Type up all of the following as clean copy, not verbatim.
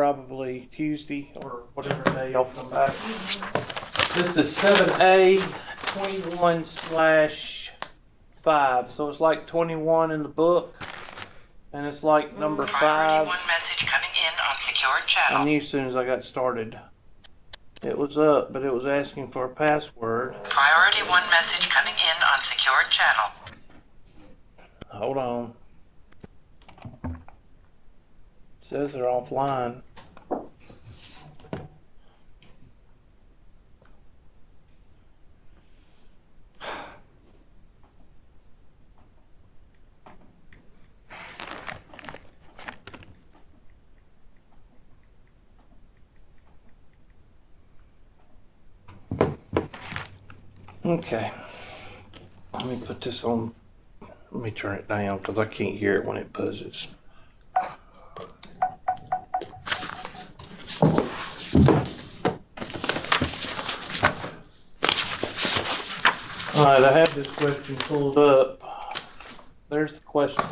probably Tuesday or whatever day y'all come back. This is 7A 21/5. So it's like 21 in the book, and it's like number 5. Priority 1 message coming in on secured channel. I knew as soon as I got started it was up, but it was asking for a password. Priority 1 message coming in on secured channel. Hold on. It says they're offline. Okay. Let me put this on. Let me turn it down because I can't hear it when it buzzes. Alright, I have this question pulled up. There's the question.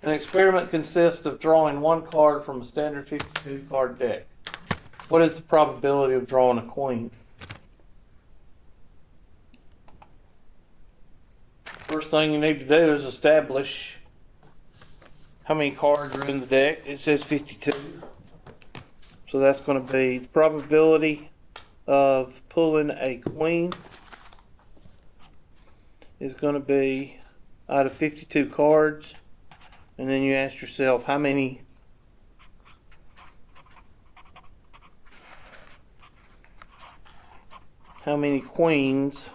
An experiment consists of drawing one card from a standard 52 card deck. What is the probability of drawing a queen? First thing you need to do is establish how many cards are in the deck. It says 52. So that's going to be the probability of pulling a queen is going to be out of 52 cards. And then you ask yourself how many queens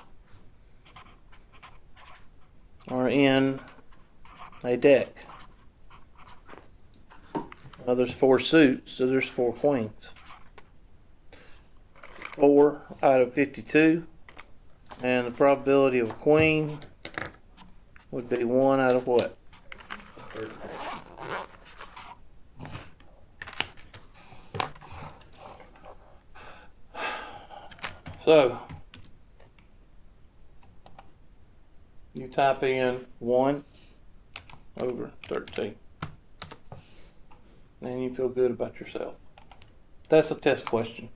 are in a deck. Now there's 4 suits, so there's 4 queens. 4 out of 52, and the probability of a queen would be 1 out of what? So you type in 1 over 13 and you feel good about yourself. That's a test question.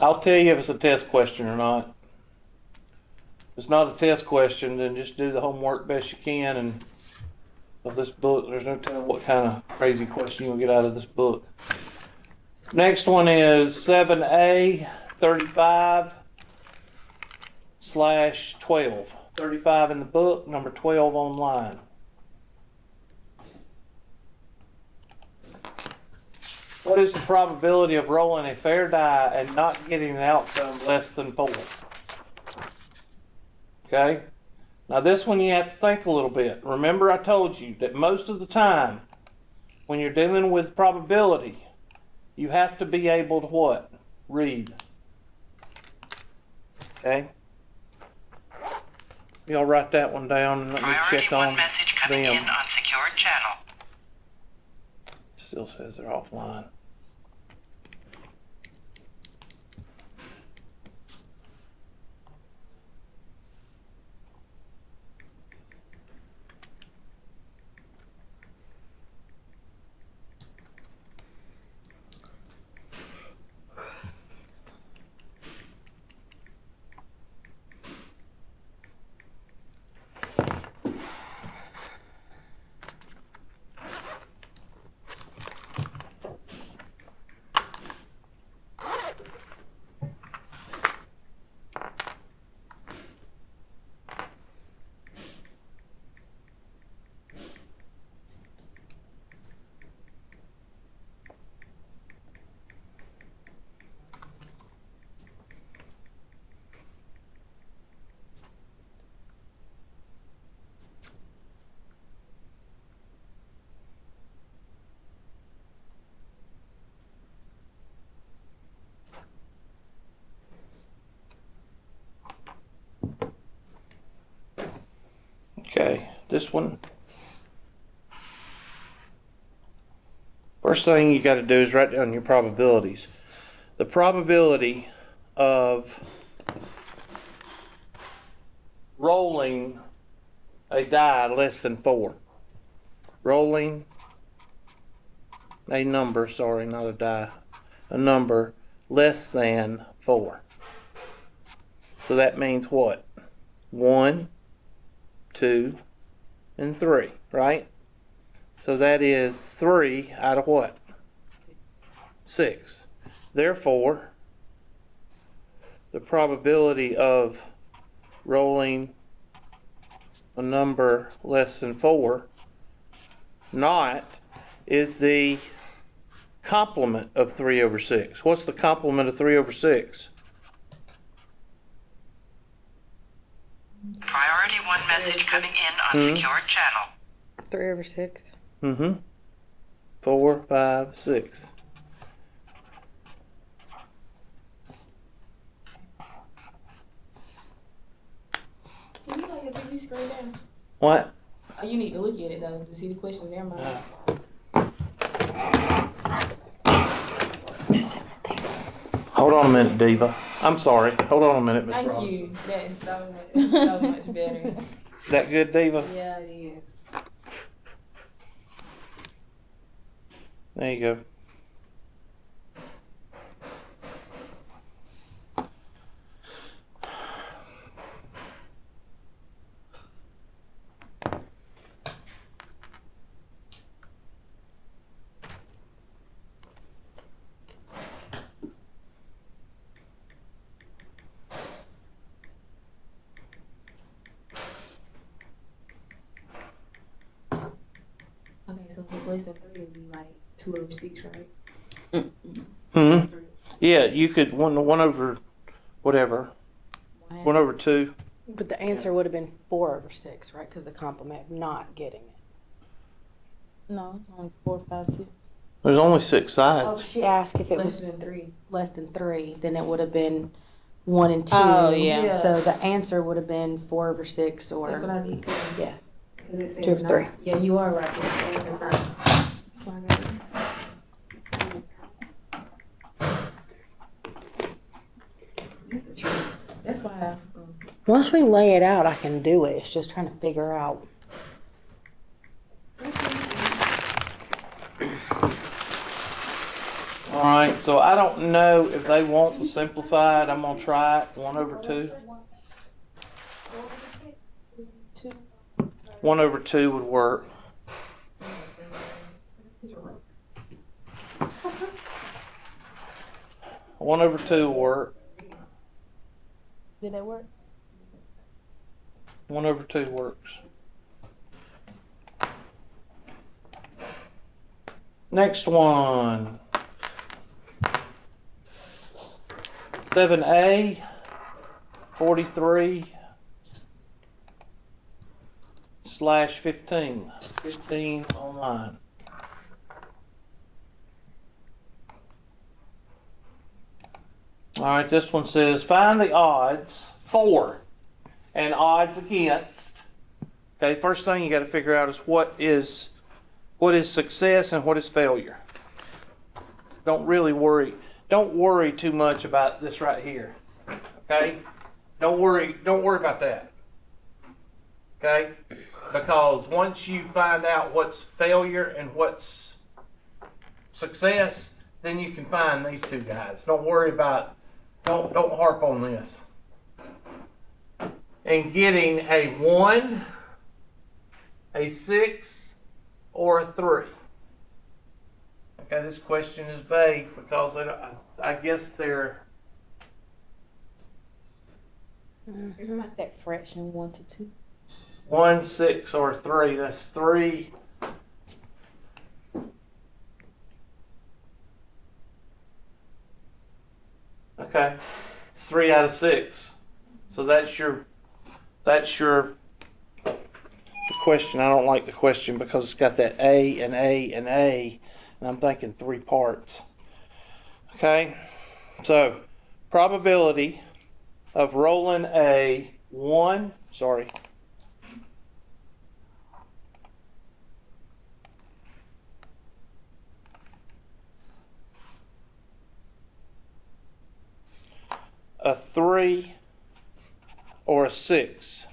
I'll tell you if it's a test question or not. If it's not a test question, then just do the homework best you can. And of this book, there's no telling what kind of crazy question you'll get out of this book. Next one is 7A 35/12. 35 in the book, number 12 online. What is the probability of rolling a fair die and not getting an outcome less than 4? Okay? Now this one you have to think a little bit. Remember I told you that most of the time when you're dealing with probability, you have to be able to what? Read. Okay? Y'all write that one down and let me check on Priority 1 message coming them. in on secured channel. Still says they're offline. Okay, this one. First thing you got to do is write down your probabilities. The probability of rolling a die less than 4. Rolling a number, sorry, not a die, a number less than 4. So that means what? 1, 2, and 3, right? So that is 3 out of what? 6. Therefore, the probability of rolling a number less than 4 not is the complement of 3 over 6. What's the complement of 3 over 6? Priority 1 message coming in on secured channel. 3 over 6. 4, 5, 6. Can you like your TV screen down? What? Oh, you need to look at it though to see the question. Never mind. Hold on a minute, Diva. I'm sorry. Hold on a minute, Miss Thank Ross. you. That is so much better. That good, Diva? Yeah, it is. There you go. Okay, so if it's less than 3, it'd be like 2 over 6, right? Yeah, you could 1 over whatever. 1 over 2. But the answer would have been 4 over 6, right? Because the complement of not getting it. No, it's only 4, 5, 6. There's only 6 sides. Oh, she asked if it Less was than 3. less than 3, then it would have been 1 and 2. Oh, yeah. So the answer would have been 4 over 6 or That's what I did. yeah. 'Cause it said 2 over 3. nine. Yeah, you are right. It's 4 over 9. That's why. Once we lay it out, I can do it. It's just trying to figure out. Alright, so I don't know if they want the simplified. I'm going to try it. 1 over 2. 1 over 2 would work. One over 2 will work. Did that work? 1 over 2 works. Next one. 7A, 43 / 15. 15 online. Alright, this one says find the odds for and odds against. Okay, first thing you got to figure out is what is success and what is failure. Don't worry too much about this right here. Okay? Don't worry about that. Okay? Because once you find out what's failure and what's success, then you can find these two guys. Don't harp on this. And getting a 1, a 6, or a 3. Okay, this question is vague because I guess they're... It's like that fraction 1 to 2. 1, 6, or 3. That's 3. Okay, it's 3 out of 6. So that's your question. I don't like the question because it's got that A and A and A, and I'm thinking 3 parts. Okay, so probability of rolling a 1. Sorry. A 3 or a 6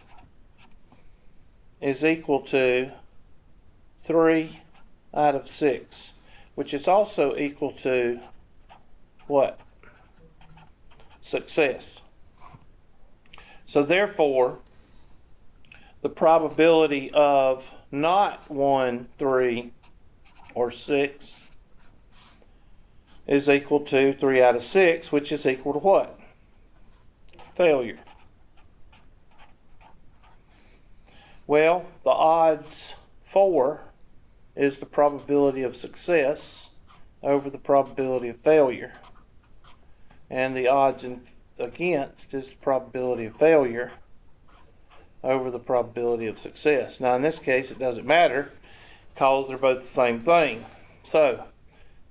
is equal to 3 out of 6, which is also equal to what? Success. So therefore, the probability of not 1, 3, or 6 is equal to 3 out of 6, which is equal to what? Failure. Well, the odds for is the probability of success over the probability of failure. And the odds against is the probability of failure over the probability of success. Now in this case it doesn't matter because they're both the same thing. So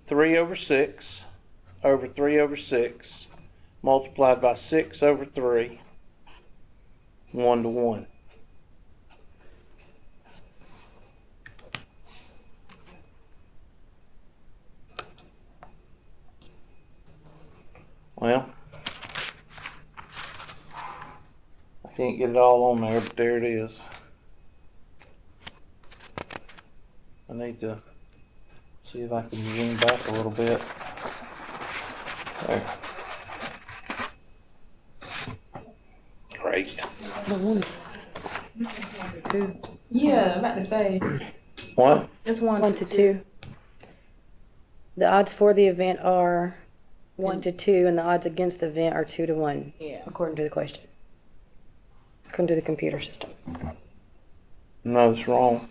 3 over 6 over 3 over 6 multiplied by 6 over 3, 1 to 1. Well, I can't get it all on there, but there it is. I need to see if I can zoom back a little bit. There. Great. Two. Yeah, I'm about to say. What? It's 1 to 2. The odds for the event are 1 to 2, and the odds against the event are 2 to 1. Yeah. According to the question. According to the computer system. No, it's wrong.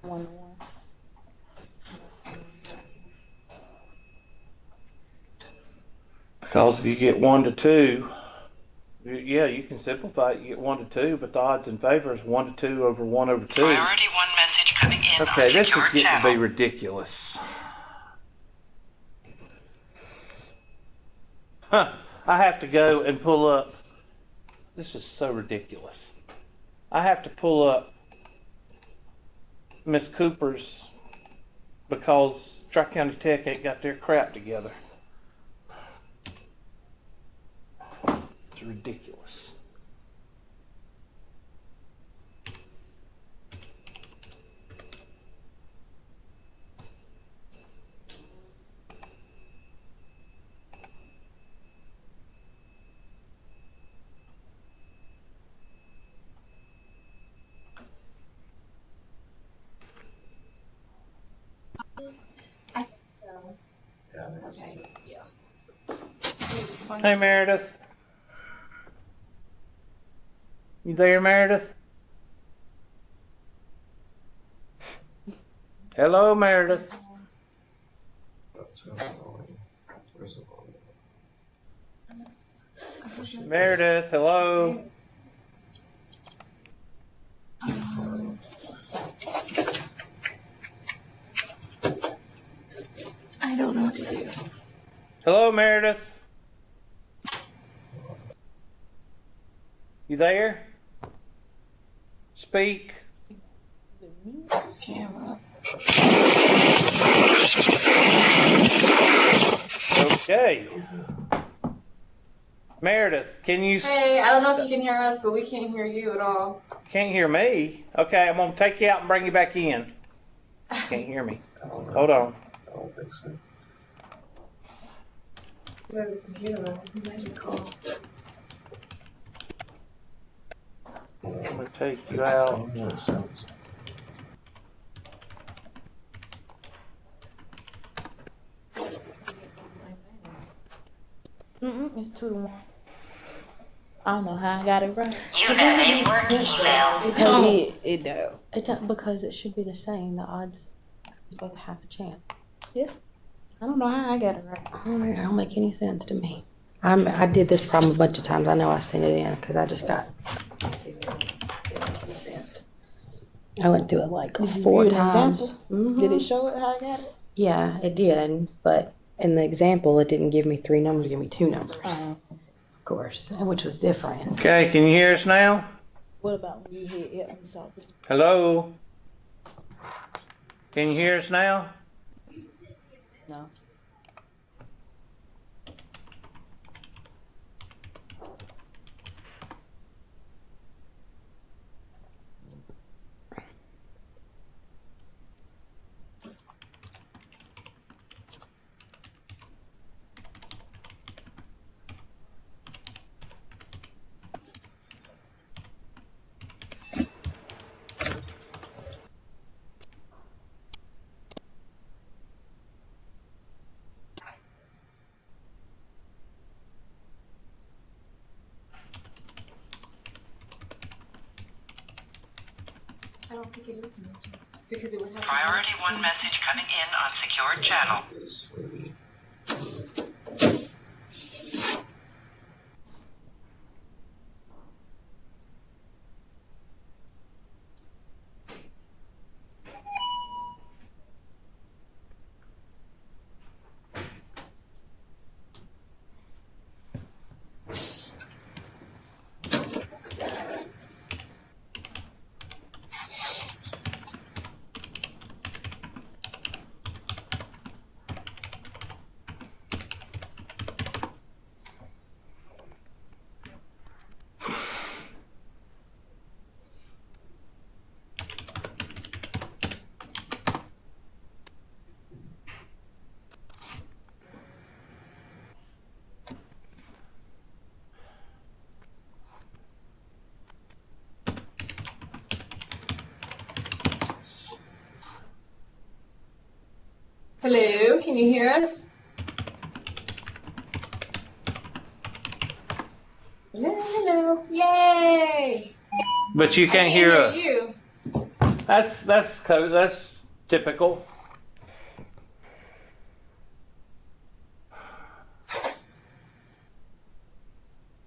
One to 1. Because if you get 1 to 2, yeah, you can simplify it. You get 1 to 2, but the odds in favor is 1 to 2 over 1 over 2. Priority 1 message coming in Okay, on this is secured getting to channel. be ridiculous. Huh. I have to go and pull up. This is so ridiculous. I have to pull up Miss Cooper's because Tri-County Tech ain't got their crap together. It's ridiculous. Hey, Meredith. You there, Meredith? Hello, Meredith. Meredith, hello. I don't know what to do. Hello, Meredith. You there? Speak. This camera. Okay. Meredith, can you... Hey, I don't know if you can hear us, but we can't hear you at all. Can't hear me? Okay, I'm going to take you out and bring you back in. Can't hear me. Hold on. I don't think so. Yeah, we can hear them. We might just call. I'm going to take you out. Yeah, it sounds. It's 2 to 1. I don't know how I got it right. You have a work email. It do. Because it should be the same. The odds are supposed to have a chance. Yeah. I don't know how I got it right. It don't make any sense to me. I did this problem a bunch of times. I know I sent it in because I just got. I went through it like 4 times. Mhm. Did it show it how I got it? Yeah, it did. But in the example, it didn't give me 3 numbers. It gave me 2 numbers, of course, which was different. Okay, can you hear us now? What about when you hit it and saw this? Hello? Can you hear us now? No. don't think it is emergent because it would have Priority 1 message coming in on secured channel. Hello, can you hear us? Hello, yay! But you I can't hear us. you. That's typical.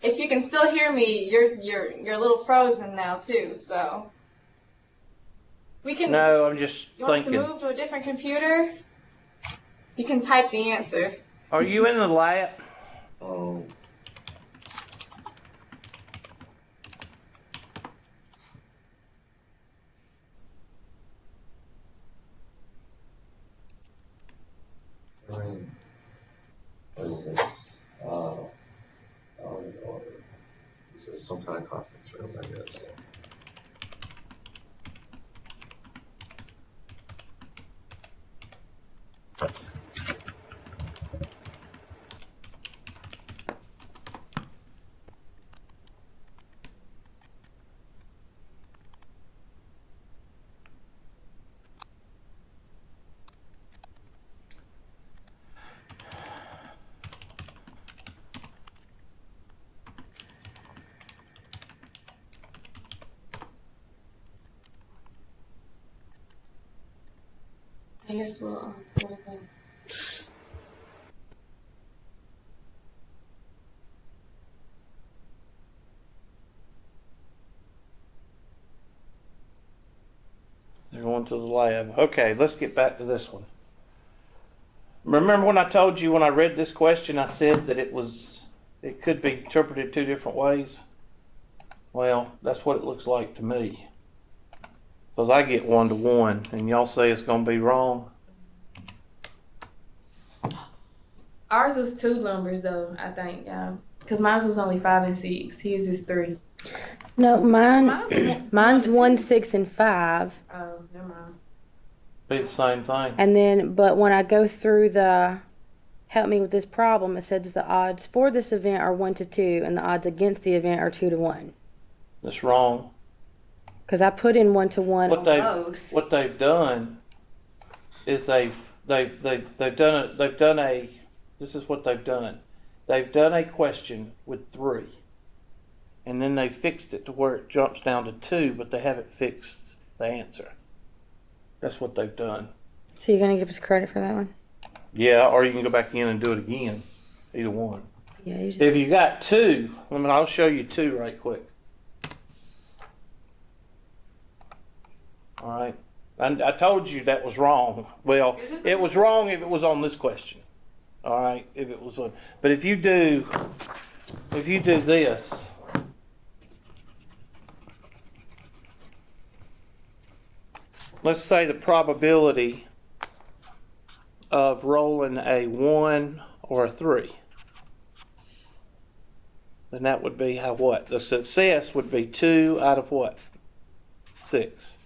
If you can still hear me, you're a little frozen now too. So we can. No, I'm just You want thinking. to move to a different computer? You can type the answer. Are you in the lab? Oh. What is this? Oh, this is some kind of conference room, I guess. I guess we'll go to bed. They're going to the lab. Okay, let's get back to this one. Remember when I told you when I read this question, I said that it could be interpreted two different ways? Well, that's what it looks like to me. Because I get 1 to 1, and y'all say it's going to be wrong. Ours was 2 numbers though, I think, because mine was only 5 and 6. His is 3. No, mine's 1, 6, and 5. Oh, never mind. Be the same thing. And then, but when I go through the help me with this problem, it says the odds for this event are 1 to 2, and the odds against the event are 2 to 1. That's wrong. Because I put in 1 to 1 on both. What they've done is they've done a. This is what they've done. They've done a question with 3, and then they fixed it to where it jumps down to 2, but they haven't fixed the answer. That's what they've done. So you're gonna give us credit for that one? Yeah, or you can go back in and do it again. Either one. Yeah. Usually. If you got 2, I'll show you 2 right quick. All right. And I told you that was wrong. Well, it was wrong if it was on this question. All right, if it was on. But if you do this, let's say the probability of rolling a 1 or a 3, then that would be what? The success would be 2 out of what? 6.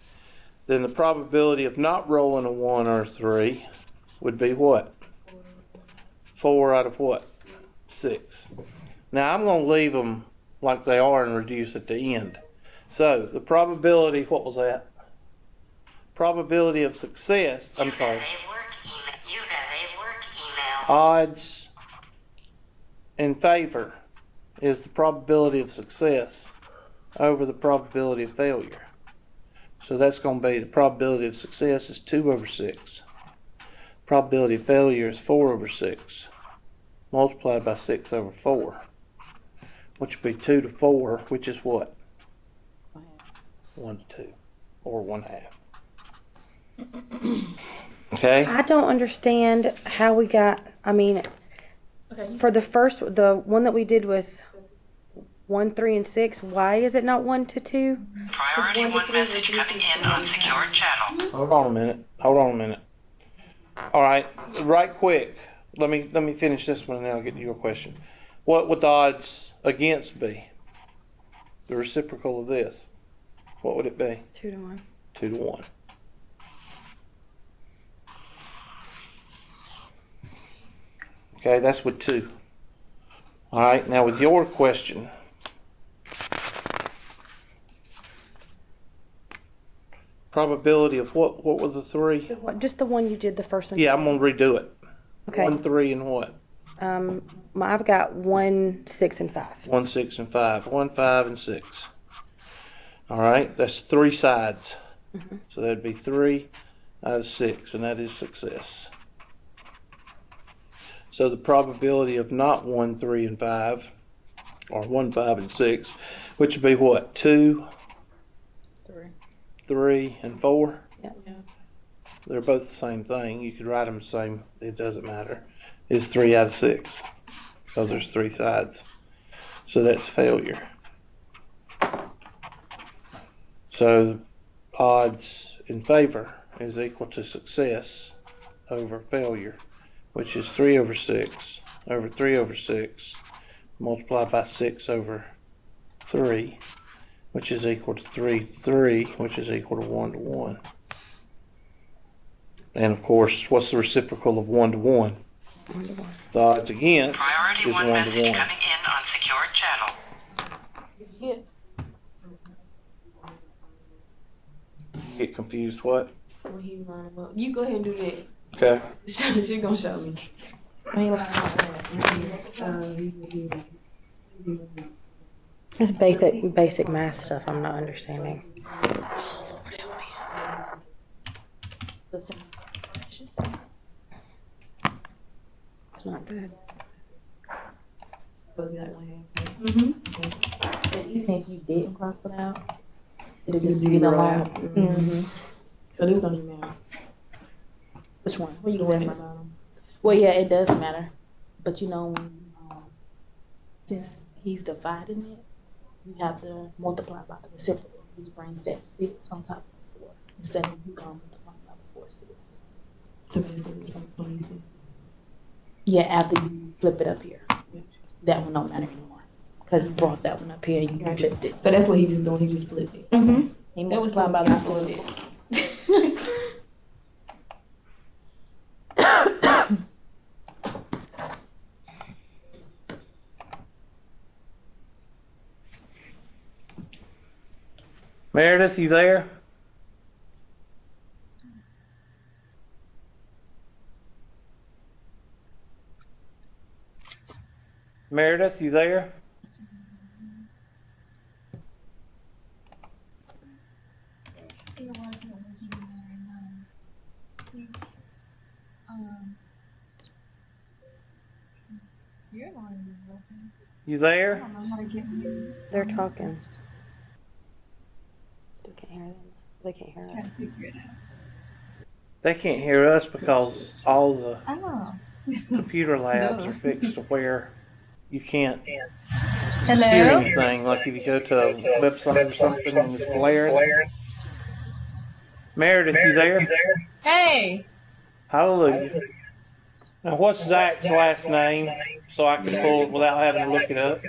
Then the probability of not rolling a 1 or a 3 would be what? 4 out of what? 6. Now I'm going to leave them like they are and reduce at the end. So the probability, what was that? Probability of success, I'm sorry. You have a work email. Odds in favor is the probability of success over the probability of failure. So that's going to be the probability of success is 2 over 6. Probability of failure is 4 over 6. Multiplied by 6 over 4. Which would be 2 to 4, which is what? 1 to 2. Or 1/2. Okay? I don't understand how we got, I mean, Okay. for the one that we did with 1, 3, and 6, why is it not 1 to 2? Priority 1 message coming in on secured channel. Hold on a minute. All right, right quick. Let me finish this one and then I'll get to your question. What would the odds against be? The reciprocal of this. What would it be? 2 to 1. 2 to 1. Okay, that's with 2. All right, now with your question. Probability of what were the 3? Just the one you did the first one. Yeah, I'm going to redo it. Okay. 1, 3, and what? I've got 1, 6, and 5. 1, 6, and 5. 1, 5, and 6. All right, that's 3 sides. Mhm. So that'd be 3 out of 6, and that is success. So the probability of not 1, 3, and 5, or 1, 5, and 6, which would be what? 2, 3, and 4? Yeah. They're both the same thing. You could write them the same. It doesn't matter. It's 3 out of 6 because there's 3 sides. So that's failure. So odds in favor is equal to success over failure, which is 3 over 6 over 3 over 6 multiplied by 6 over 3, which is equal to 3 to 3, which is equal to 1 to 1. And of course, what's the reciprocal of 1 to 1? 1 to 1. The odds against Priority is 1 1 message to 1. coming in on secured channel. Get confused what? When he line 'em up. You go ahead and do that. Okay. She gonna show me. It's basic math stuff I'm not understanding. It's not good. Mm-hmm. But even if you didn't cross it out, it'll Just just be zero alone. out. Mm-hmm. So this don't even matter. Which one? Where you going at my bottom? Well, yeah, it does matter. But you know, when since he's dividing it, you have to multiply by the reciprocal, which brings that 6 on top of 4 instead of you multiplying by 4, 6. So basically it's like 26. Yeah, after you flip it up here, that one don't matter anymore because you brought that one up here and you Gotcha. flipped it. So that's what he just doing. He just flipped it. Mm-hmm. He That was multiplied by like the my reciprocal. Meredith, you there? Meredith, you there? Your line is working. You I there? don't know how to get you. They're talking. Still can't hear them. They can't hear us. Trying to figure it out. They can't hear us because all the Oh. computer labs are fixed to where you can't Hello? hear anything. Like if you go to a website or something and it's blaring. Meredith, you there? Hey! Hallelujah. Now what's Zach's last name so I can pull it without having to look it up?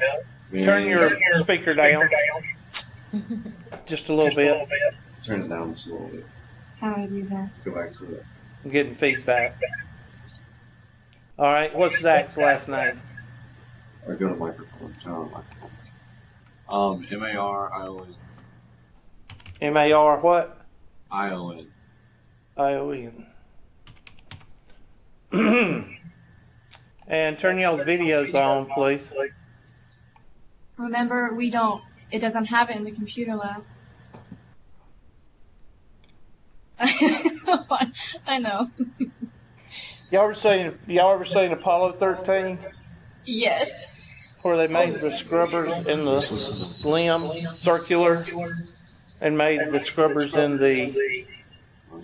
Turn your speaker down just a little bit. Turns down just a little bit. How do I do that? Go back to it. I'm getting feedback. All right, what's Zach's last name? Or go to microphone. Turn on microphone. M-A-R-I-O-N. M-A-R what? I-O-N. I-O-N. And turn y'all's videos on, please. Remember, it doesn't have it in the computer lab. I know. Y'all ever seen Apollo 13? Yes. Where they made the scrubbers in the limb circular and made the scrubbers in the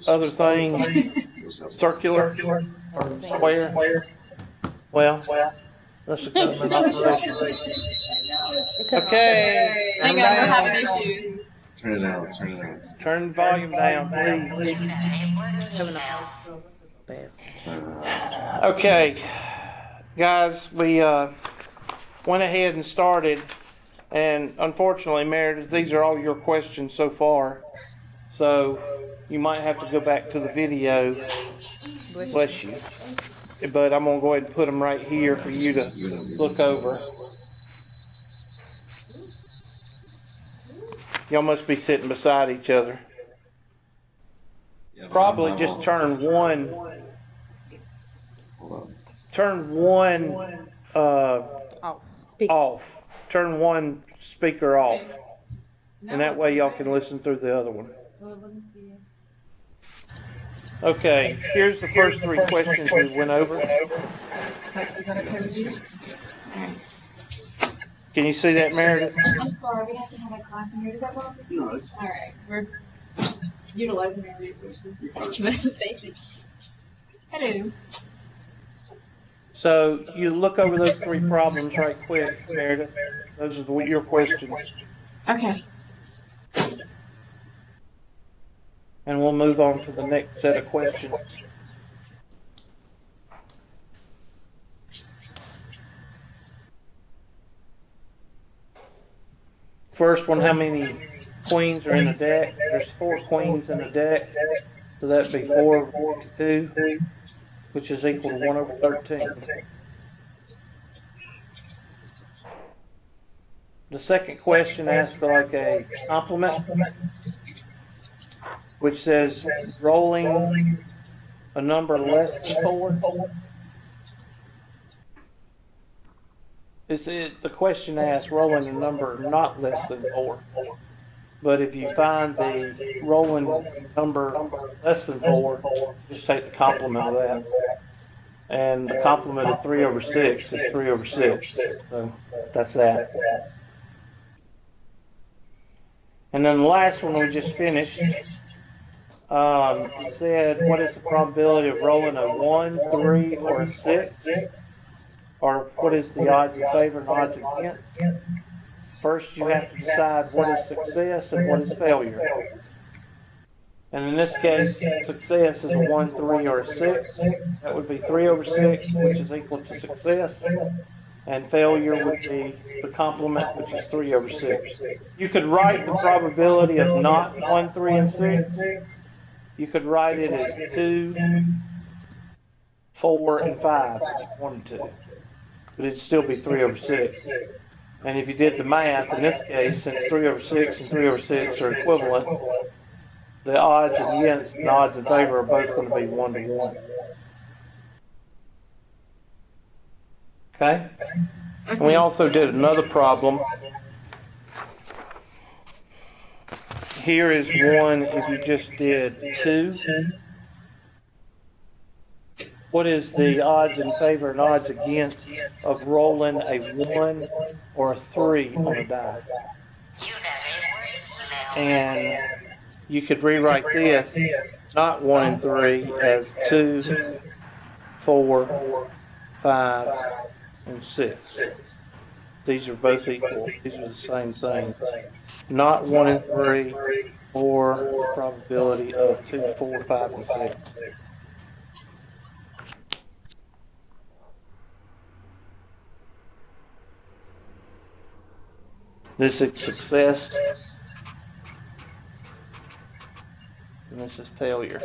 other thing circular or square? Well, that's a government operation. Okay. Hang on, we're having issues. Turn it out. Turn it out. Turn the volume down, please. Turn it out. Okay, guys, we went ahead and started, and unfortunately, Meredith, these are all your questions so far, so you might have to go back to the video. Bless you. But I'm going to go ahead and put them right here for you to look over. Y'all must be sitting beside each other. Yeah, Probably I'm just on. turn one off. Turn one speaker off. And that way y'all can listen through the other one. Well, let me see. Okay, here's the first three questions we went over. Is that okay with you? Can you see that, Meredith? I'm sorry, we have to have a class in here. Does that work? No, it's All right, we're utilizing our resources. Thank you. Hello. So you look over those three problems right quick, Meredith. Those are your questions. Okay. And we'll move on to the next set of questions. First one, how many queens are in the deck? There's 4 queens in the deck, so that'd be 4 over 52, which is equal to 1 over 13. The second question asks for like a complement, which says rolling a number less than 4. The question asks rolling a number not less than 4. But if you find the rolling number less than 4, just take the complement of that. And the complement of 3 over 6 is 3 over 6. So that's that. And then the last one we just finished said, what is the probability of rolling a 1, 3, or a 6? Or what is the odds in favor and odds against? First, you have to decide what is success and what is failure. And in this case, success is a 1, 3, or a 6. That would be 3 over 6, which is equal to success. And failure would be the complement, which is 3 over 6. You could write the probability of not 1, 3, and 6. You could write it as 2, 4, and 5, if you wanted to. But it'd still be 3 over 6. And if you did the math, in this case, since 3 over 6 and 3 over 6 are equivalent, the odds against and odds in favor are both going to be 1 to 1. Okay? And we also did another problem. Here is one if you just did 2. What is the odds in favor and odds against of rolling a 1 or a 3 on a die? And you could rewrite this, not 1 and 3, as 2, 4, 5, and 6. These are both equal. These are the same thing. Not 1 and 3, or the probability of 2, 4, 5, and 6. This is success, and this is failure.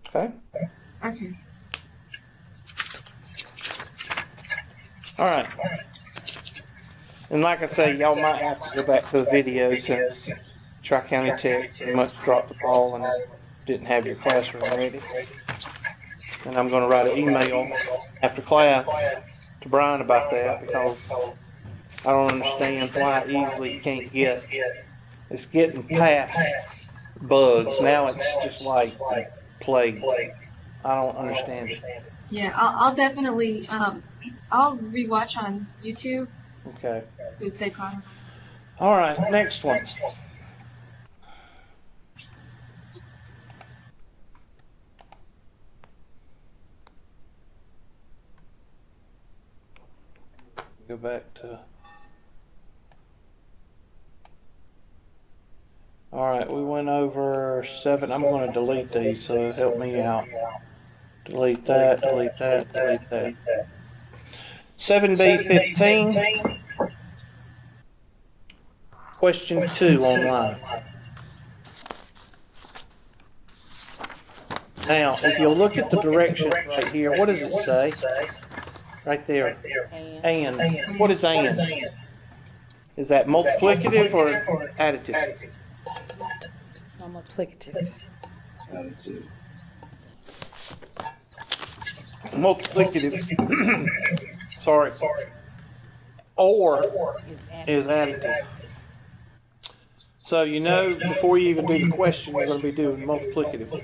Okay? Okay. All right. And like I say, y'all might have to go back to the video since Tri-County Tech pretty much dropped the ball and didn't have your classroom ready. And I'm going to write an email after class to Brian about that because I don't understand why easily you can't get It's getting past bugs. Now it's just like plague. I don't understand it. Yeah, I'll definitely I'll rewatch on YouTube Okay. to stay caught up. All right, next one. Go back to. All right, we went over 7. I'm going to delete these, so help me out. Delete that, delete that, delete that. 7B15. Question 2 online. Now, if you look at the directions right here, what does it say? Right there. And. What is and? Is that multiplicative or additive? No, multiplicative. Attitude. Multiplicative. Sorry. Or is additive. So you know before you even do the question, you're going to be doing multiplicative.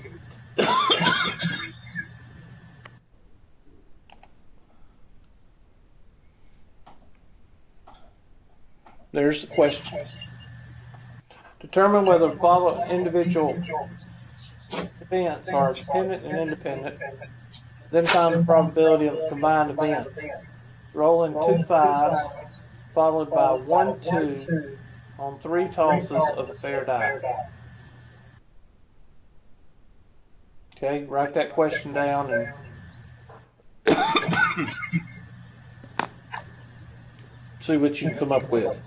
There's the question. Determine whether the following individual events are dependent and independent. Then find the probability of the combined event. Roll in 2 5s, followed by 1 2 on 3 tosses of a fair die. Okay, write that question down and see what you can come up with.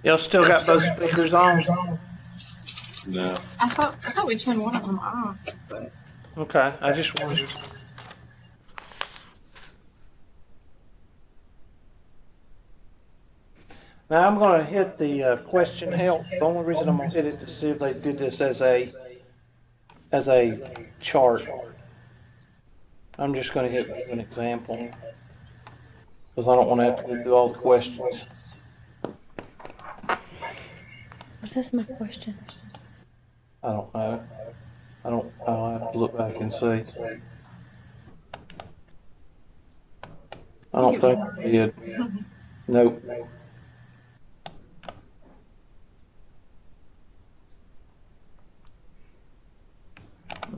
Y'all still got both speakers on? No. I thought we turned one of them off, but Okay, I just wondered. Now I'm going to hit the question help. The only reason I'm going to hit it is to see if they did this as a chart. I'm just going to hit an example because I don't want to have to go through all the questions. Was this my question? I don't know. I'll have to look back and see. I don't think I did. Nope.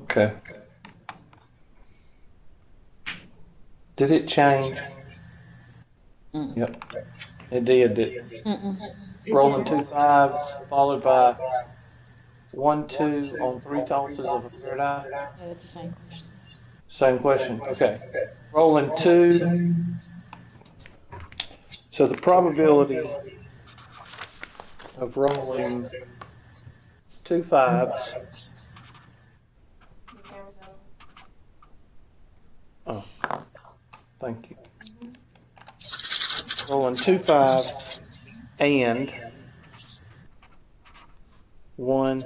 Okay. Did it change? Yep. It did. Rolling 2 5s, followed by 1 2 on 3 tosses of a fair die. Yeah, that's the same question. Same question. Okay. Rolling 2. So the probability of rolling 2 5s. Oh, thank you. Rolling 2 5s and 1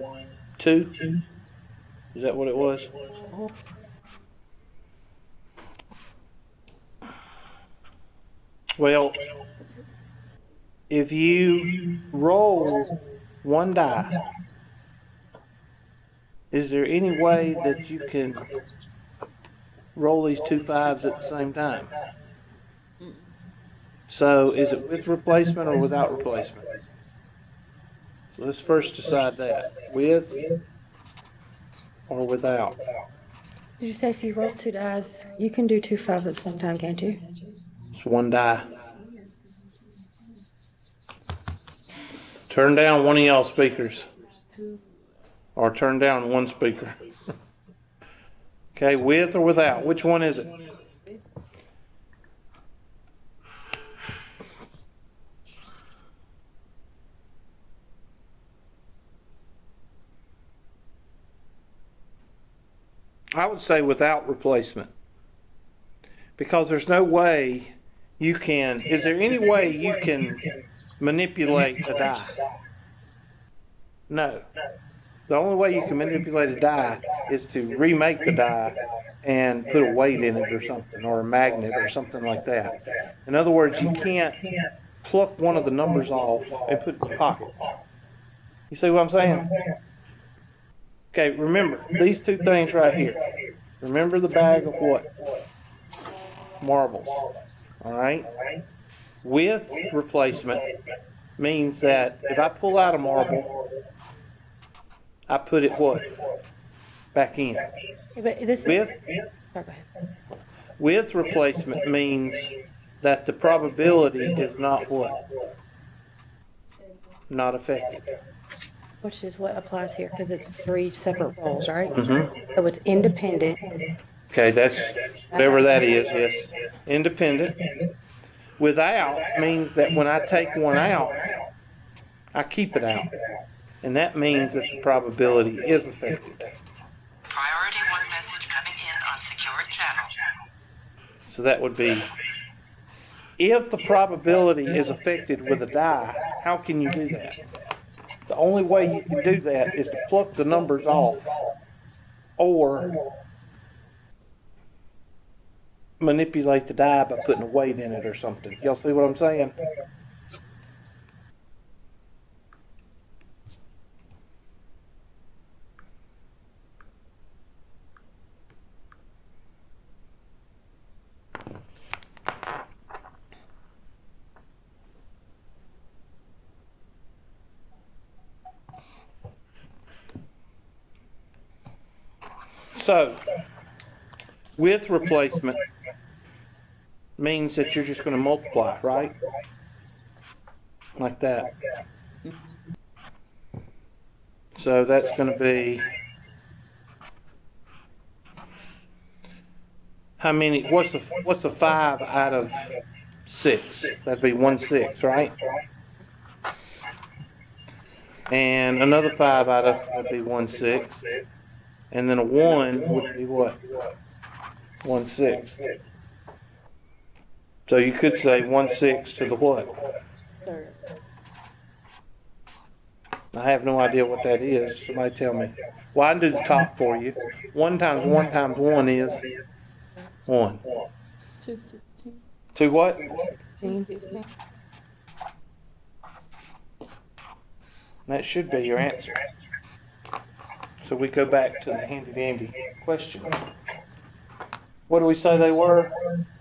2. Is that what it was? Well, if you roll 1 die, is there any way that you can roll these 2 5s at the same time? So is it with replacement or without replacement? So let's first decide that. With or without? Did you say if you roll 2 dice, you can do 2 5s at the same time, can't you? It's 1 die. Turn down one of y'all speakers. Or turn down one speaker. Okay, with or without? Which one is it? I would say without replacement. Because there's no way you can, is there any way you can manipulate a die? No. The only way you can manipulate a die is to remake the die and put a weight in it or something, or a magnet or something like that. In other words, you can't pluck one of the numbers off and put it in your pocket. You see what I'm saying? Okay, remember these two things right here. Remember the bag of what? Marbles. All right? With replacement means that if I pull out a marble, I put it what? Back in. But this With oh, go ahead. with replacement means that the probability is not what? Not affected. Which is what applies here because it's 3 separate roles, right? Mm-hmm. So it's independent. Okay, that's whatever that is, yes. Independent. Without means that when I take one out, I keep it out. And that means that the probability is affected. Priority 1 message coming in on secured channel. So that would be, if the probability is affected with a die, how can you do that? The only way you can do that is to pluck the numbers off or manipulate the die by putting a weight in it or something. Y'all see what I'm saying? So, with replacement means that you're just going to multiply, right? Like that. So that's going to be, how many, what's the 5 out of 6? That'd be 1/6, right? And another 5 out of, that'd be 1/6. And then a 1 would be what? 1/6. So you could say 1/6 to the what? Third. I have no idea what that is. Somebody tell me. Well, I can do the top for you. 1 times 1 times 1 is 1. 216. 2 what? 16. That should be your answer. So we go back to the handy-dandy question. What do we say they were?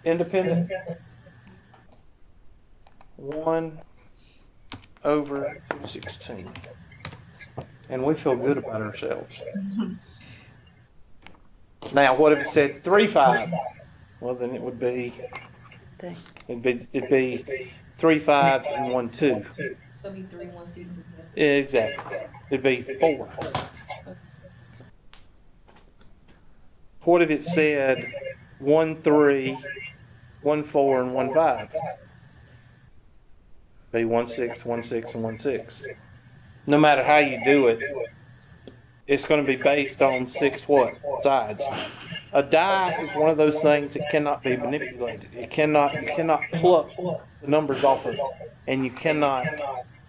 Independent? 1/216. And we feel good about ourselves. Now, what if it said 3/5? Well, then it would be, Thing. it'd be 3 5s and 1 2. So be 3 1/6. Exactly. It'd be 4. What if it said 1 3, 1 4, and 1 5? Be 1/6, 1/6, and 1/6. No matter how you do it, it's going to be based on 6 what? Sides. A die is one of those things that cannot be manipulated. You cannot pluck the numbers off of it, and you cannot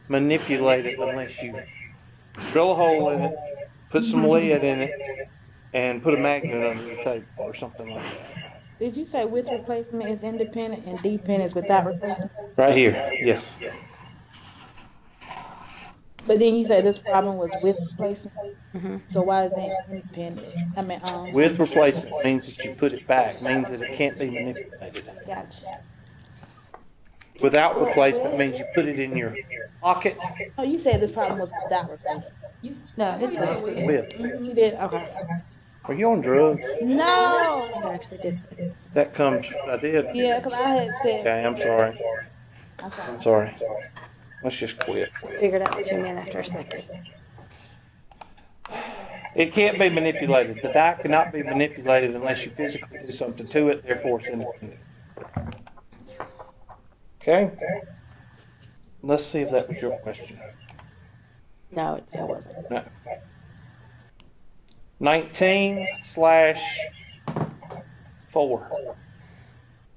manipulate it unless you drill a hole in it, put some lead in it, and put a magnet under your table or something like that. Did you say with replacement is independent and dependent is without replacement? Right here, yes. But then you said this problem was with replacement. Mhm. So why is that independent? I mean, With replacement means that you put it back, means that it can't be manipulated. gotcha. Without replacement means you put it in your pocket Oh, you said this problem was without replacement. No, it's with. with. You did? Okay. Are you on drugs? No! I actually did. That comes, I did. Yeah, because I had said. Okay, I'm sorry. I'm sorry. Let's just quit. Figured out what you meant after a second. It can't be manipulated. The die cannot be manipulated unless you physically do something to it, therefore it's independent. Okay? Let's see if that was your question. No, it wasn't. No. 19/4.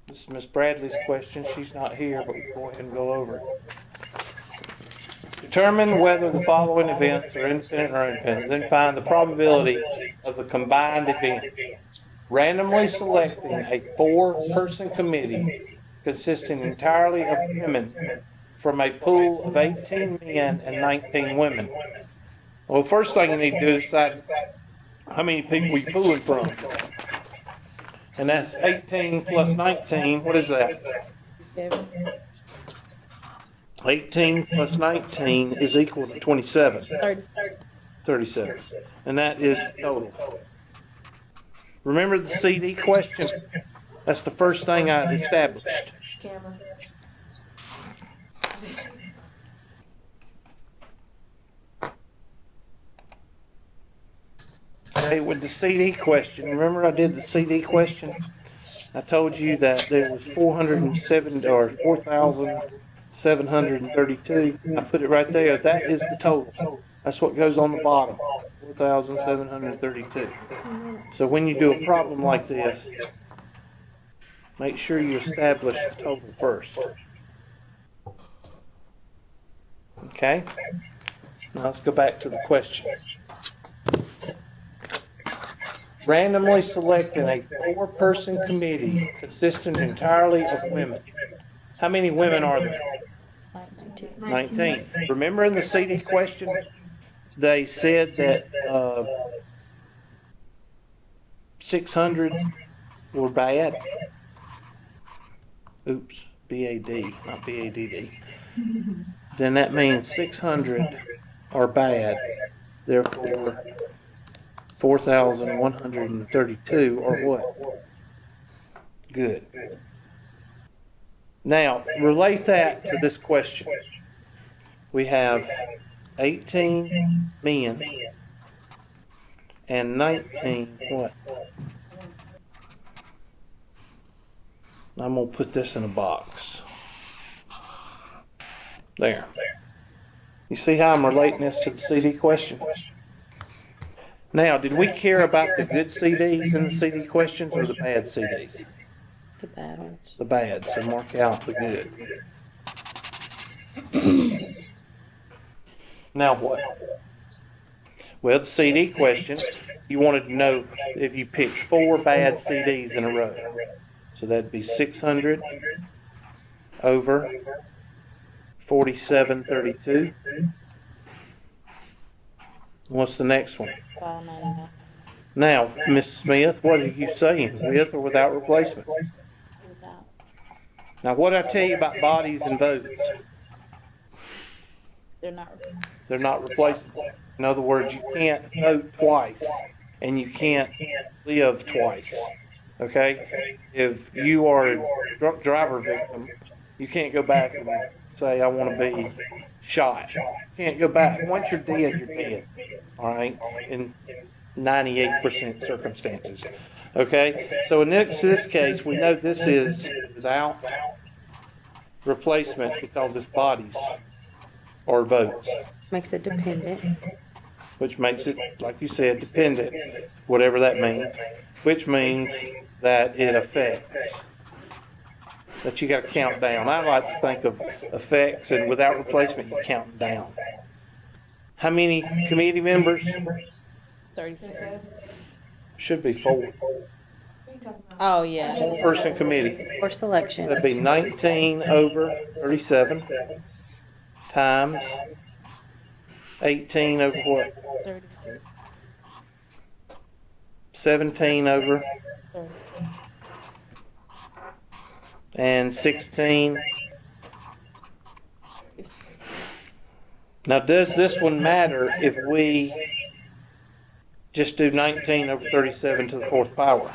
This is Miss Bradley's question. She's not here, but we'll go ahead and go over it. Determine whether the following events are independent or independent. Then find the probability of the combined event. Randomly selecting a 4-person committee consisting entirely of women from a pool of 18 men and 19 women. Well, the first thing you need to do is decide how many people you're pulling from. And that's 18 plus 19. What is that? 7. 18 plus 19 is equal to 27. 30. 37. And that is total. Remember the CD question? That's the first thing I established. Camera. Okay, with the CD question, remember I did the CD question? I told you that there was 4,732. I put it right there. That is the total. That's what goes on the bottom. 4,732. So when you do a problem like this, make sure you establish the total first. Okay? Now let's go back to the question. Randomly selecting a 4-person committee consisting entirely of women. How many women are there? 19. Remember in the CD question, they said that 600 were bad. Oops, B-A-D, not B-A-D-D. Then that means 600 are bad. Therefore, 4,132 are what? Good. Now, relate that to this question. We have 18 men and 19 what? I'm going to put this in a box. There. You see how I'm relating this to the CD question? Now, did we care about the good CDs in the CD questions or the bad CDs? The bad ones. The bad, so mark out the good. Now what? Well, the CD question, you wanted to know if you picked 4 bad CDs in a row. So that'd be 600 over 4732. What's the next one? 599. Now, Miss Smith, what are you saying? With or without replacement? Without. Now, what did I tell you about bodies and votes? They're not. They're not replaceable. In other words, you can't vote twice, and you can't live twice. Okay? If you are a drunk driver victim, you can't go back and say, I want to be shot. You can't go back. Once you're dead, you're dead. All right? In 98% circumstances. Okay? So in this case, we know this is without replacement because it's bodies or votes. Makes it dependent. Which makes it, like you said, dependent, whatever that means, which means that it affects. That you got to count down. I like to think of effects, and without replacement, you count down. How many committee members? 36. Should be 4. Oh, yeah. 4-person committee. For selection. That'd be 19 over 37 times 18 over what? 36. 17 over 30. and 16. Now, does this one matter if we just do 19 over 37 to the 4th power?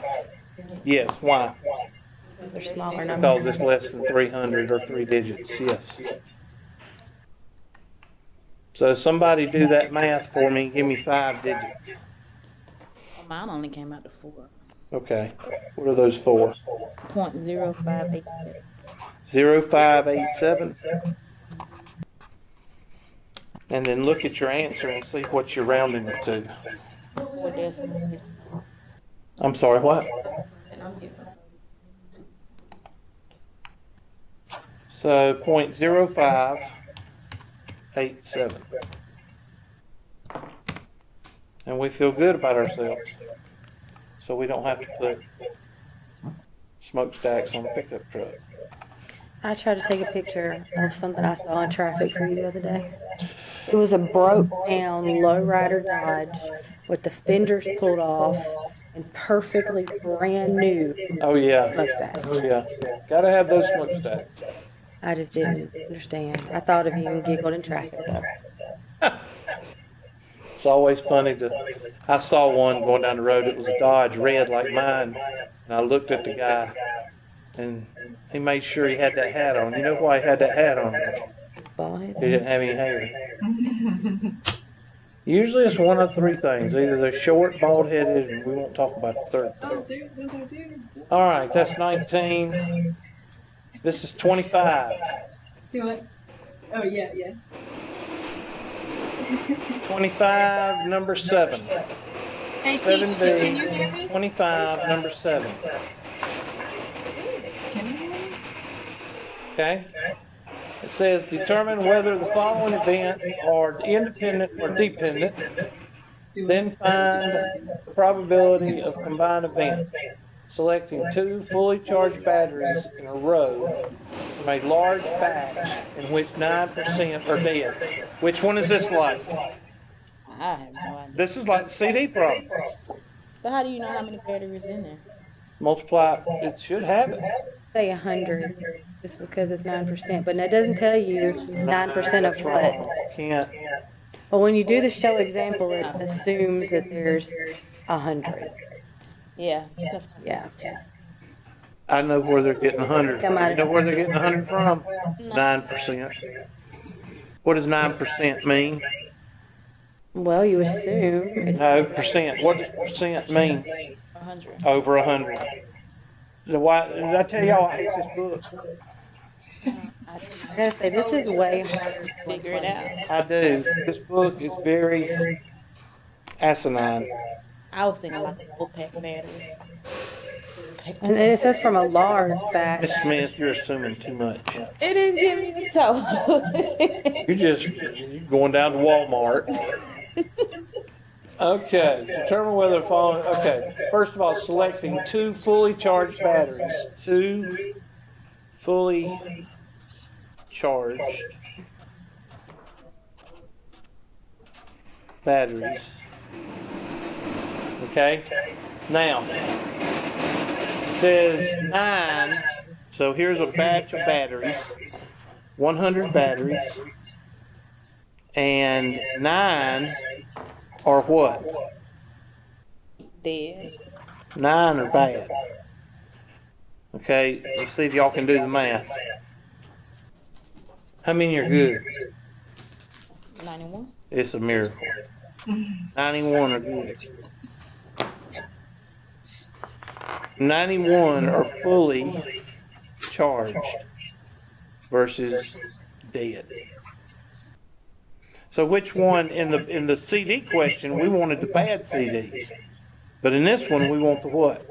Yes. Why? They're smaller numbers. Because it's less than 300 or 3 digits. Yes. So somebody do that math for me. Give me 5 digits. Well, mine only came out to 4. Okay. What are those 4? 0.0587. 0587. And then look at your answer and see what you're rounding it to. 4 decimals. I'm sorry, what? And I'm guessing. So 0.0587. And we feel good about ourselves. So we don't have to put smokestacks on the pickup truck. I tried to take a picture of something I saw in traffic for you the other day. It was a broke down lowrider Dodge with the fenders pulled off and perfectly brand new Oh yeah. smokestack. Oh yeah. Gotta have those smokestacks. I just didn't understand. I thought of you and giggled in traffic though. It's always funny I saw one going down the road. It was a Dodge red like mine. And I looked at the guy and he made sure he had that hat on. You know why he had that hat on? Bald head. He didn't have any hair. Usually it's one of three things. Either they're short, bald-headed, and we won't talk about the third. Oh, those are dudes. All right, that's 19. This is 25. Do it. Oh, yeah, yeah. 25, number 7. Hey, Seven Teach, days. can you hear me? 25, number 7. Can you hear me? Okay? It says determine whether the following events are independent or dependent. Then find the probability of combined events. Selecting 2 fully charged batteries in a row from a large batch in which 9% are dead. Which one is this like? I have no idea. This is like the CD problem. But how do you know how many batteries in there? Multiply, it should have it. Say 100, just because it's 9%, but that doesn't tell you 9% of what. Can't. Well, when you do the show example, it assumes that there's 100. Yeah. That's Yeah. I know where they're getting 100. Come on. You know where they're getting 100 from? 9%. What does 9% mean? Well, you assume it's No, percent. What does percent mean? 100. Over 100. Why, did I tell y'all I hate this book? I gotta say, this is way harder to Figure it out. I do. This book is very asinine. I was thinking like a full pack battery. And it says from a large batch. Miss Smith, you're assuming too much. It didn't give me the total. You're going down to Walmart. Okay, determine whether the following. Okay, first of all, selecting 2 fully charged batteries. 2 fully charged batteries. Okay, now it says 9. So here's a batch of batteries, 100 batteries, and 9 are what? Dead. 9 are bad. Okay, let's see if y'all can do the math. How many are good? 91. It's a miracle. 91 are good. 91 are fully charged versus dead. So which one in the CD question we wanted the bad CDs, but in this one we want the what?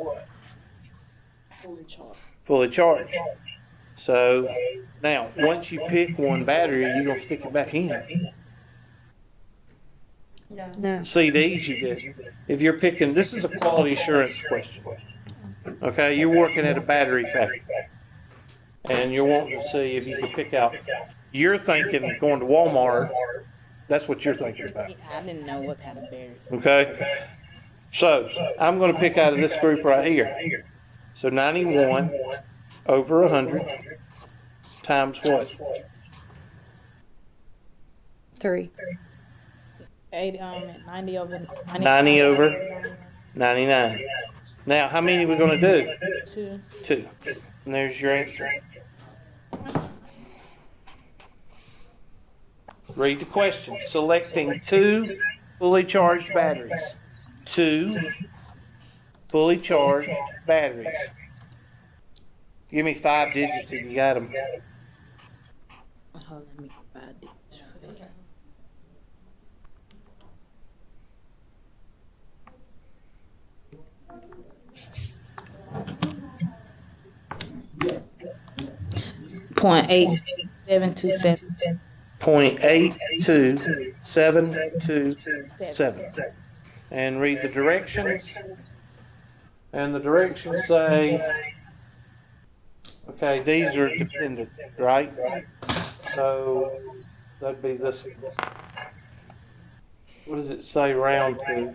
Fully charged. Fully charged. So now once you pick one battery, you're gonna stick it back in. No. No. CDs you get. If you're picking, this is a quality assurance question. Okay, you're working at a battery factory, and you're wanting to see if you can pick out. You're thinking going to Walmart. That's what you're thinking about. I didn't know what kind of battery. Okay? So, I'm going to pick out of this group right here. So, 91 over 100 times what? 3. 90 over 90 over 99. Now, how many are we going to do? 2. 2. And there's your answer. Read the question. Selecting 2 fully charged batteries. 2 fully charged batteries. Give me 5 digits if you got them. Hold on, let me find it. .8727. 0.82727. And read the directions. And the directions say, okay, these are dependent, right? So that'd be this. What does it say round to?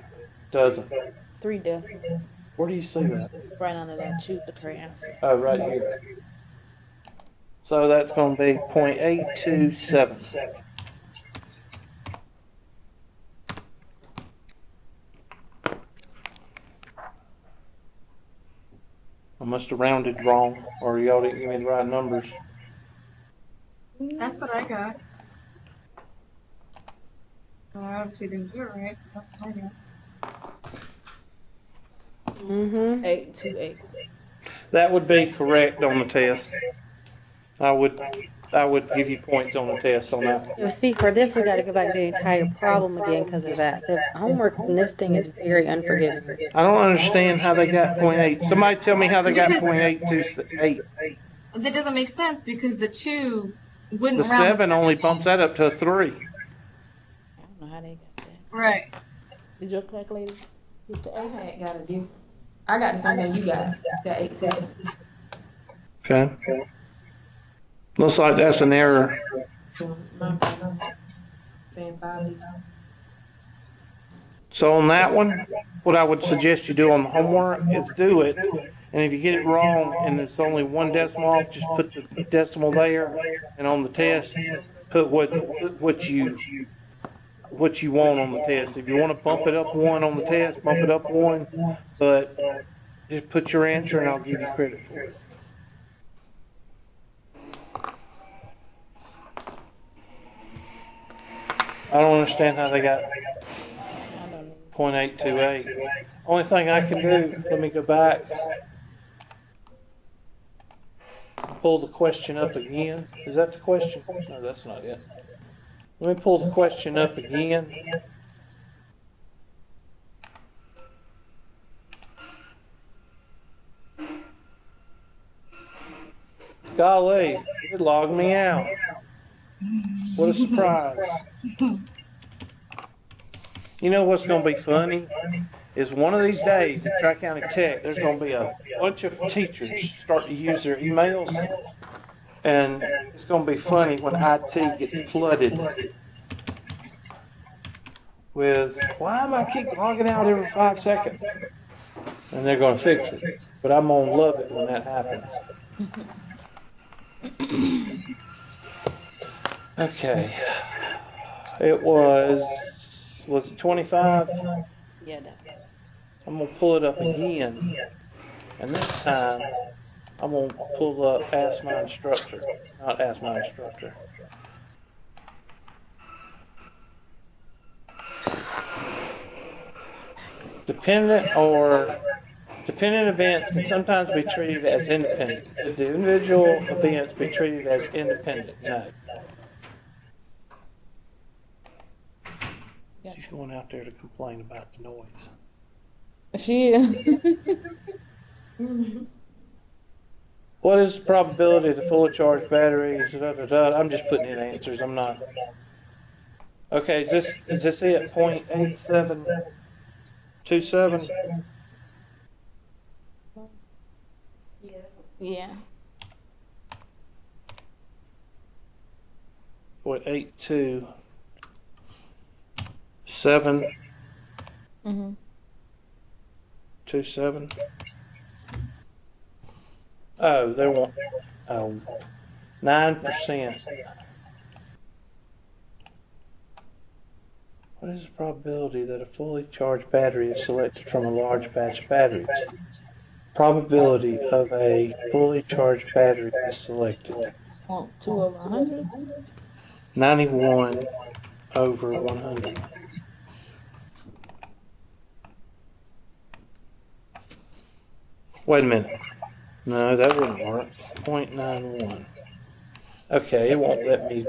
Doesn't. 3 decimals. Where do you see that? Right under that, choose the correct answer. Oh, right here. So that's going to be 0.827. I must have rounded wrong, or y'all didn't give me the right numbers. That's what I got. Well, I obviously didn't do it right. That's what I got. Mm-hmm. 828. That would be correct on the test. I would give you points on the test on that. You see, for this, we got to go back and do the entire problem again because of that. The homework in this thing is very unforgiving. I don't understand how they got 0.8. Somebody tell me how they got Because- 0.828. That doesn't make sense because the 2 wouldn't The round 7 only bumps that up to a 3. I don't know how they got that. Right. Did your calculator get the 8? I ain't got a different. I got the same thing you got. Got 8 seconds. Okay. Looks like that's an error. Saying 5. So on that one, what I would suggest you do on the homework is do it. And if you get it wrong and it's only 1 decimal off, just put the decimal there. And on the test, put what you want on the test. If you want to bump it up 1 on the test, bump it up 1. But just put your answer and I'll give you credit for it. I don't understand how they got 0.828. Only thing I can do, let me go back. Pull the question up again. Is that the question? No, that's not it. Let me pull the question up again. Golly, it logged me out. What a surprise. You know what's going to be funny? Is one of these days at Tri-County Tech, there's going to be a bunch of teachers start to use their emails. And it's going to be funny when IT gets flooded with, why am I keep logging out every 5 seconds? And they're going to fix it. But I'm going to love it when that happens. Okay. It was it 25? Yeah, that's I'm going to pull it up again. And this time, I'm going to pull up Ask My Instructor. Not Ask My Instructor. Dependent events can sometimes be treated as independent. Should the individual events be treated as independent? No. She's going out there to complain about the noise. She is. What is the probability the fully charged batteries? I'm just putting in answers. I'm not. Okay, is this it? 0.8727? Yeah. 0.827. Mhm. 27. Oh, they want 9%. What is the probability that a fully charged battery is selected from a large batch of batteries? Probability of a fully charged battery is selected. 2 over 100. 91 over 100. Wait a minute. No, that wouldn't work. 0.91. Okay, it won't let me.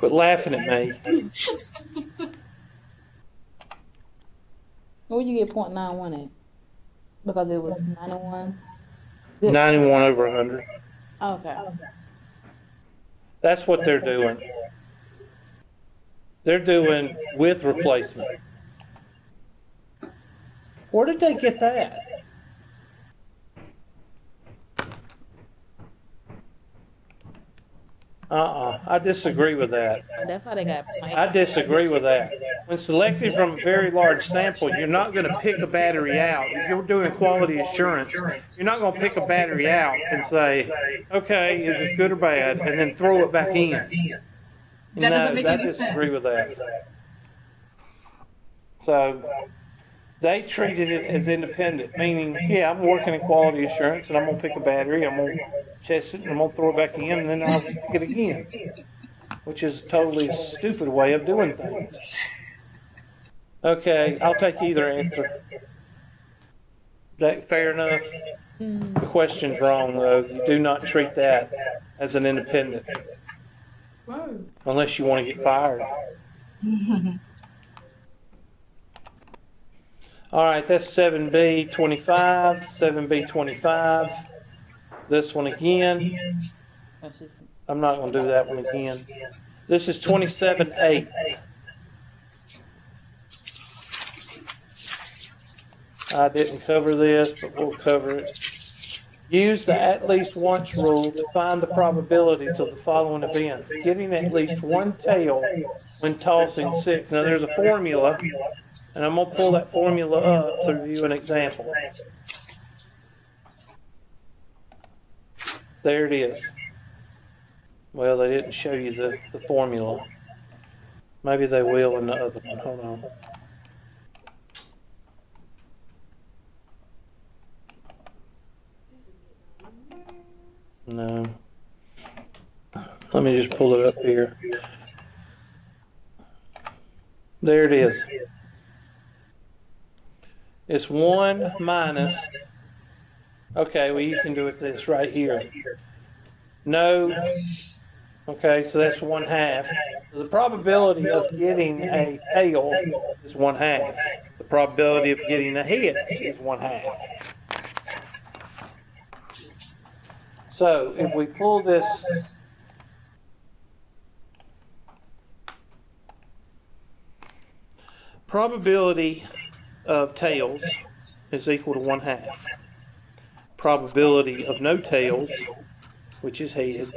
Quit laughing at me. Where you get .91 at? Because it was 91. Good. 91 over 100. Okay. That's what they're doing. They're doing with replacement. Where did they get that? I disagree with that. That's how they got. I disagree with that. When selecting from a very large sample, you're not going to pick a battery out. If you're doing quality assurance, you're not going to pick a battery out and say, okay, is this good or bad, and then throw it back in. That doesn't make I any disagree sense. with that. So they treated it as independent, meaning, yeah, I'm working in quality assurance, and I'm going to pick a battery, I'm going to test it, and I'm going to throw it back in, and then I'll pick it again, which is a totally stupid way of doing things. Okay, I'll take either answer. Is that fair enough? The question's wrong, though. You do not treat that as an independent, unless you want to get fired. All right, that's 7B 25, 7B 25. This one again. I'm not going to do that one again. This is 27A. I didn't cover this, but we'll cover it. Use the at least once rule to find the probability of the following events. Getting at least one tail when tossing 6. Now there's a formula, and I'm going to pull that formula up to review an example. There it is. Well, they didn't show you the formula. Maybe they will in the other one. Hold on. No. Let me just pull it up here. There it is. It's 1 minus. Okay, well, you can do it this right here. No. Okay, so that's 1/2. So the probability of getting a tail is 1/2. The probability of getting a head is 1/2. So if we pull this, probability of tails is equal to 1/2. Probability of no tails, which is heads,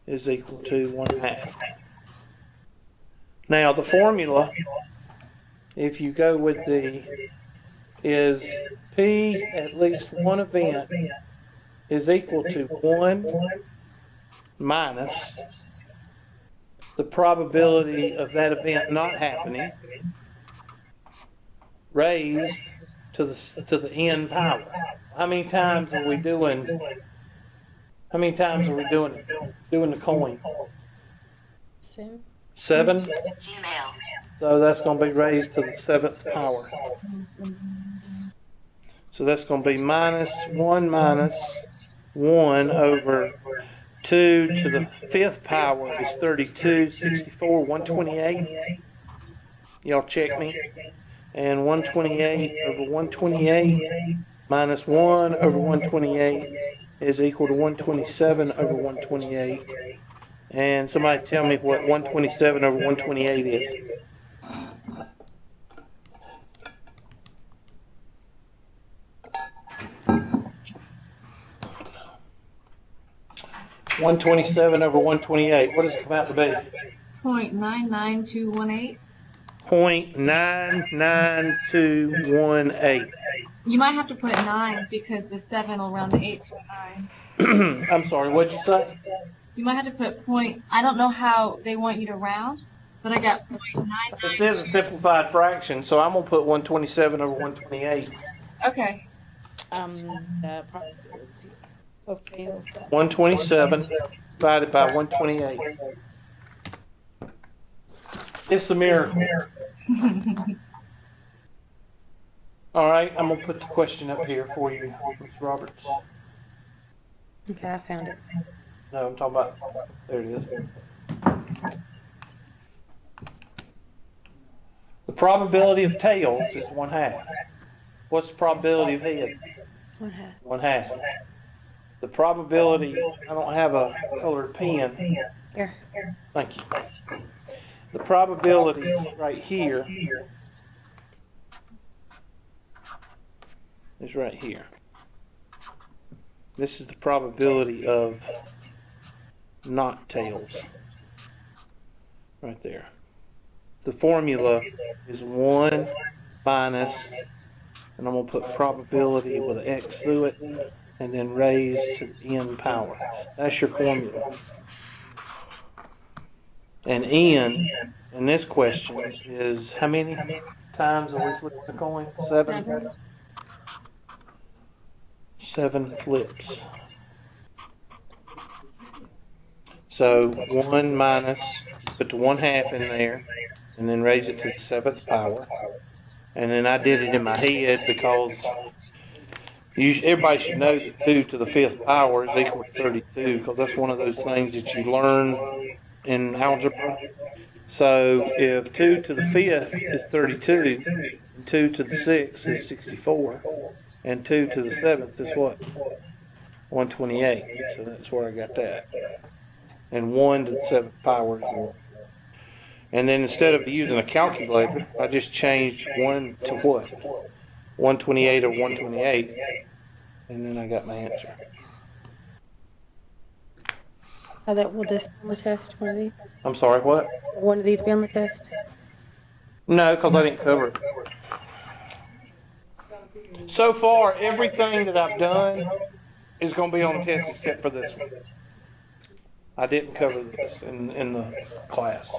is equal to 1/2. Now the formula, if you go with is P at least one event is equal to 1 minus the probability of that event not happening raised to the n power. How many times are we doing? How many times are we doing the coin? 7. Gmail. So that's going to be raised to the 7th power. So that's going to be minus 1 over 2 to the 5th power is 32, 64, 128. Y'all check me. And 128 over 128 minus 1 over 128 is equal to 127 over 128. And somebody tell me what 127 over 128 is. 127 over 128. What does it come out to be? 0.99218. 0.99218. You might have to put 9 because the 7 will round the 8 to a 9. I'm sorry, what'd you say? You might have to put point. I don't know how they want you to round, but I got This 0.992. is a simplified fraction, so I'm going to put 127 over 128. Okay. The probability of tails. 127 divided by 128. It's a miracle. All right, I'm going to put the question up here for you, Ms. Roberts. Okay, I found it. No, I'm talking about, there it is. The probability of tails is 1/2. What's the probability of heads? 1/2. 1/2. The probability, I don't have a colored pen. Here. Thank you. The probability right here is right here. This is the probability of not tails. Right there. The formula is 1 minus, and I'm going to put probability with an X through it, and then raised to the n power. That's your formula. And n in this question is how many times are we flipping the coin? 7? 7 flips. So 1 minus, put the 1/2 in there, and then raise it to the 7th power. And then I did it in my head because everybody should know that 2 to the 5th power is equal to 32, because that's one of those things that you learn in algebra. So if 2 to the 5th is 32, 2 to the 6th is 64, and 2 to the 7th is what? 128. So that's where I got that. And 1 to the 7th power is 1. And then instead of using a calculator, I just changed 1 to what? 128 or 128, and then I got my answer. Will this be on the test, one of these? I'm sorry, what? Will one of these be on the test? No, because I didn't cover it. So far, everything that I've done is going to be on the test except for this one. I didn't cover this in the class.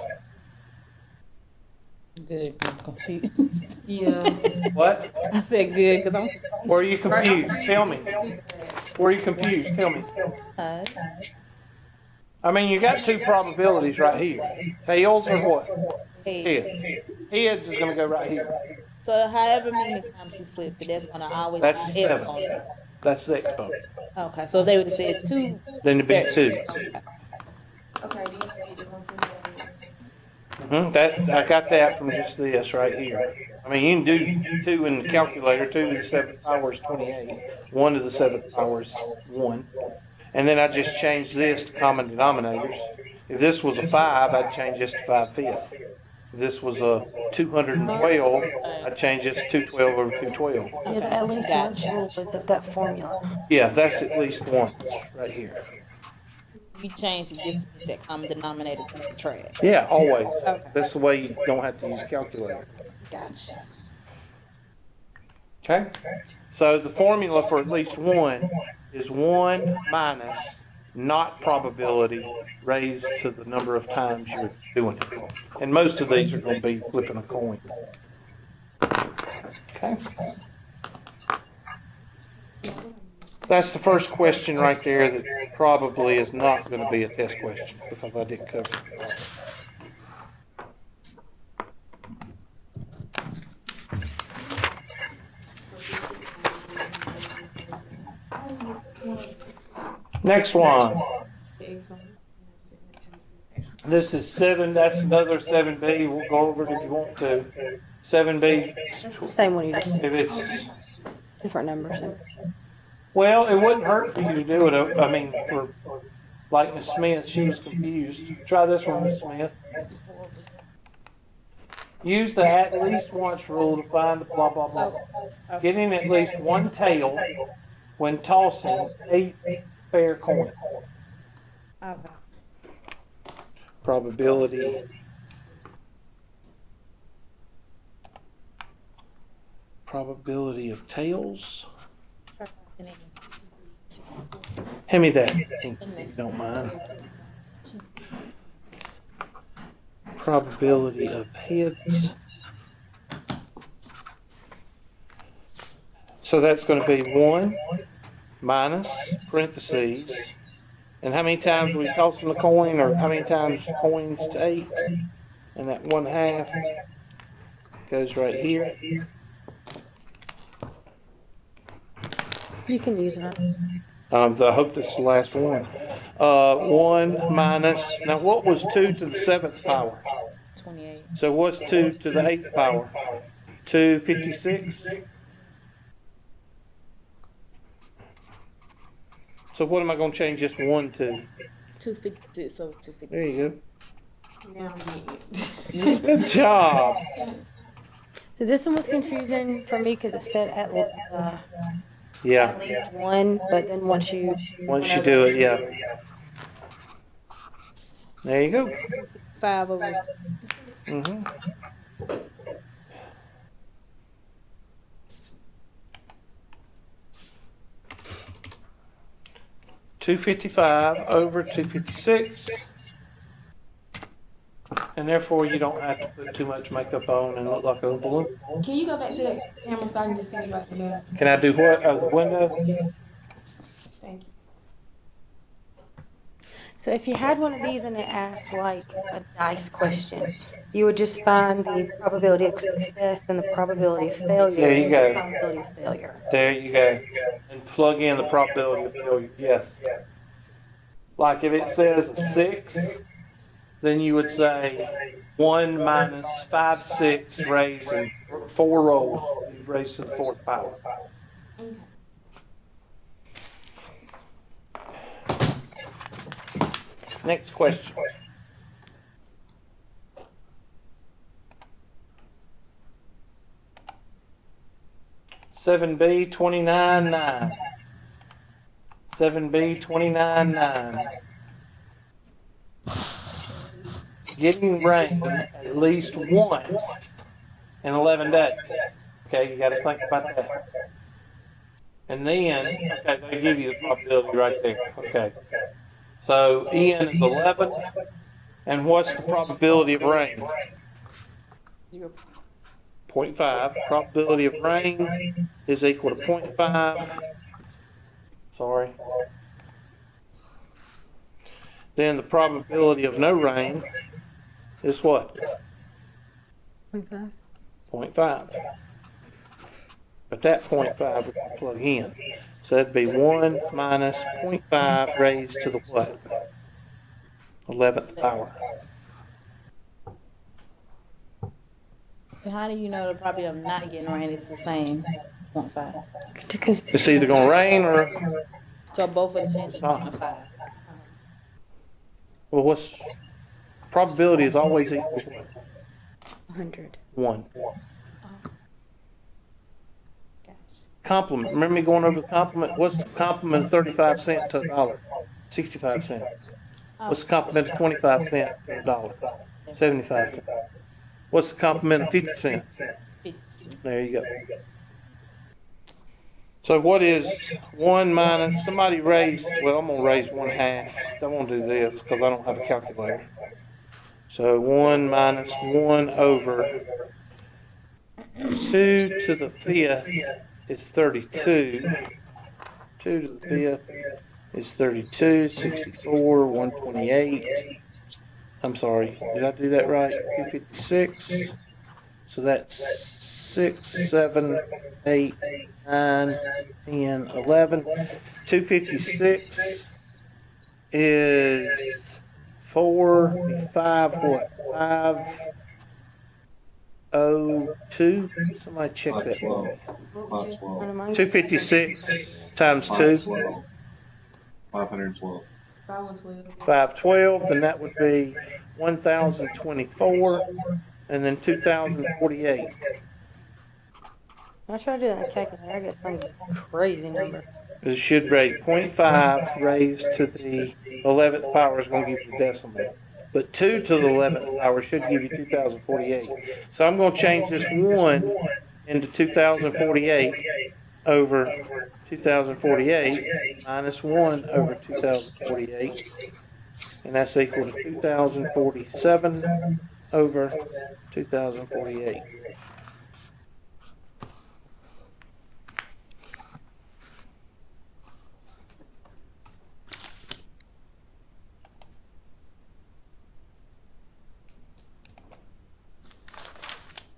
Good, I'm confused. Yeah. What? I said good because I'm Were you confused? Tell me. Were you confused? Tell me. I mean, you got 2 probabilities right here. Tails or what? Heads. Heads is going to go right here. So however many times you flip it, that's gonna always That's be X 7. on it. That's the exponent. Okay, so if they would have said 2. Then it'd be 2. Okay, these are the ones we That I got that from just this right here. I mean, you can do 2 in the calculator. 2 to the 7th power is 28. 1 to the 7th power is 1. And then I just changed this to common denominators. If this was a 5, I'd change this to 5/5. If this was a 212, I'd change this to 212 over 212. Yeah, at least one rule is of that formula. Yeah, that's at least one right here. You change it just to that common denominator to the trash. Yeah, always. Okay. That's the way you don't have to use a calculator. Gotcha. Okay? So the formula for at least one is 1 minus not probability raised to the number of times you're doing it. And most of these are going to be flipping a coin. Okay? That's the first question right there that probably is not going to be a test question because I didn't cover it. Next one. This is 7. That's another 7B. We'll go over it if you want to. 7B. Same one you just If it's different numbers. well, it wouldn't hurt for you to do it. I mean, for like Miss Smith, she was confused. Try this one, Miss Smith. Use the at least once rule to find the blah blah blah. Getting at least one tail when tossing 8 fair coins. Okay. Probability. Probability of tails. Hand me that, if you don't mind. Probability of heads. So that's going to be 1 minus parentheses. And how many times we tossing the coin, or how many times coins to 8? And that 1/2 goes right here. You can use it. I hope that's the last one. 1 minus, now what was 2 to the 7th power? 28. So what's 2 to the 8th power? 256? So what am I going to change this 1 to? 256, so 250. There you Now I'm getting go. it. Good job. So this one was confusing for me because it said Yeah. at least 1, but then once you Do it, yeah. There you go. 5 over. Mm-hmm. $255 over 256, and therefore you don't have to put too much makeup on and look like a balloon. Can you go back to that camera so I can just see if I can do it? Can I do what? The window? Thank you. So if you had one of these and it asked like a dice question, you would just find the probability of success and the probability of failure. There you go. The probability of failure. There you go. And plug in the probability of failure. Yes. Like if it says 6, then you would say 1 minus 5, 6 raised in 4 rolls. You've raised to the 4th power. Okay. Next question. (7B) 29.9. 7B 29.9. Getting rain at least once in 11 days. Okay, you got to think about that. And then, okay, they give you the probability right there. Okay. So N is 11, and what's the probability of rain? 0.5. Probability of rain is equal to 0.5. Sorry. Then the probability of no rain is what? 0.5. 0.5. But that 0.5 we can plug in. So that'd be 1 minus 0.5 raised to the what? 11th power. So how do you know the probability of not getting rain is the same 0.5? It's either going to rain or, So both of the chances not. 0.5. well, what's, probability is always equal to what? 100. 1. Gotcha. Complement. Remember me going over the complement? What's the complement of 35 cents to a dollar? 65 cents. What's the complement of 25 cents to a dollar? 75 cents. What's the complement of 50 cents? 50. There you go. So what is 1 minus, somebody raised, well, I'm going to raise 1/2. I won't do this because I don't have a calculator. So 1 minus 1 over 2 to the 5th is 32. 2 to the 5th is 32, 64, 128. I'm sorry, did I do that right? 256. So that's 6, 7, 8, 9, 10, 11. 256 is 4, 5, what? 502? Somebody check that for me. 512. 256 times 2, 512. 512, then that would be 1,024, and then 2,048. I try to do that in a calculator. I get some crazy number. It should rate 0.5 raised to the 11th power is going to give you the decimal. But 2 to the 11th power should give you 2,048. So I'm going to change this 1 into 2,048 over 2,048 minus 1 over 2,048. And that's equal to 2,047 over 2,048.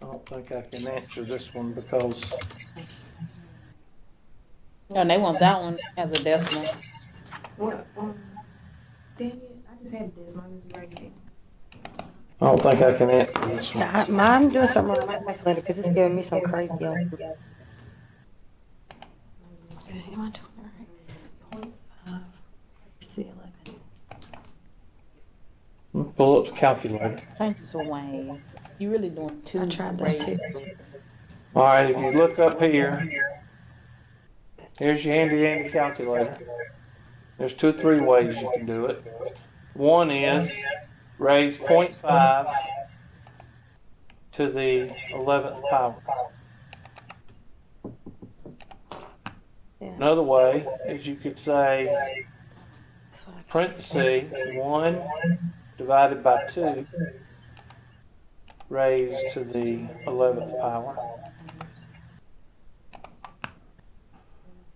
I don't think I can answer this one because No, they want that one as a decimal. Dang it, I just had this. Mine is right here. I don't think I can answer this one. I'm doing something wrong with my calculator because it's giving me some crazy. Am I doing it right? 0.5, see 11. Pull up the calculator. Change this away. You really doing two I tried that too. All right, if you look up here, here's your handy dandy calculator. There's 2 or 3 ways you can do it. One is raise 0.5 to the 11th power. Yeah. Another way is you could say That's what I got. parentheses 1 divided by 2 raised to the 11th power.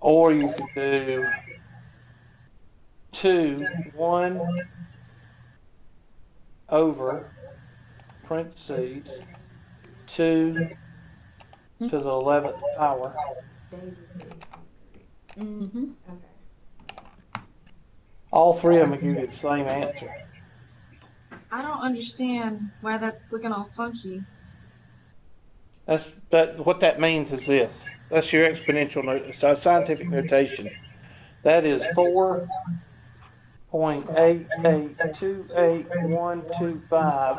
Or you could do 1 over parentheses 2 to the 11th power. Mm-hmm. All 3 of them give you the same answer. I don't understand why that's looking all funky. What that means is this. That's your exponential scientific notation. That is 4.88282125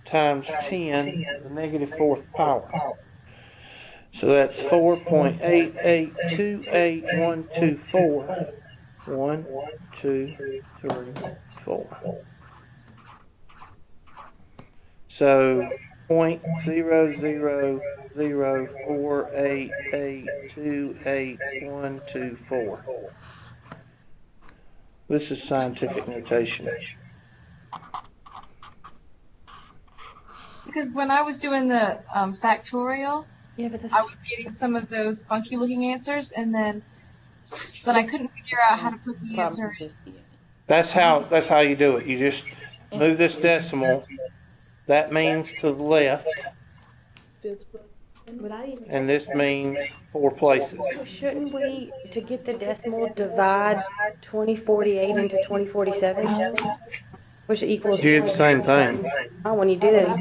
times 10 to the negative 4th power. So that's 4.88282124. 1, 2, 3, 4. So 0.00048828124. This is scientific notation. Because when I was doing the factorial, Yeah, but that's I was getting some of those funky looking answers, and then I couldn't figure out how to put the answer in. That's how you do it. You just move this decimal. That means to the left, and this means 4 places. Shouldn't we, to get the decimal, divide 2048 into 2047? Which equals. You did the same thing. Oh, when you do that,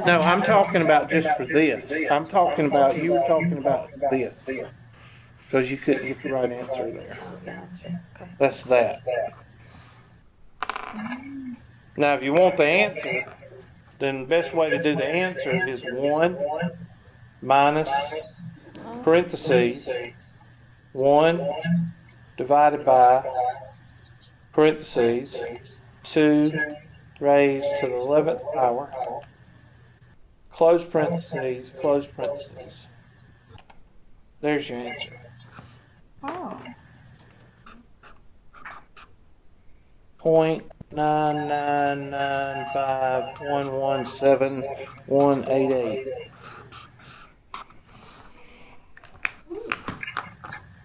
No, I'm talking about just for this. You were talking about this. Because you couldn't get the right answer there. Okay. That's that. Now, if you want the answer, then the best way to do the answer is 1 minus parentheses 1 divided by parentheses 2 raised to the 11th power, close parentheses, close parentheses. There's your answer. Oh. 0.99951171188.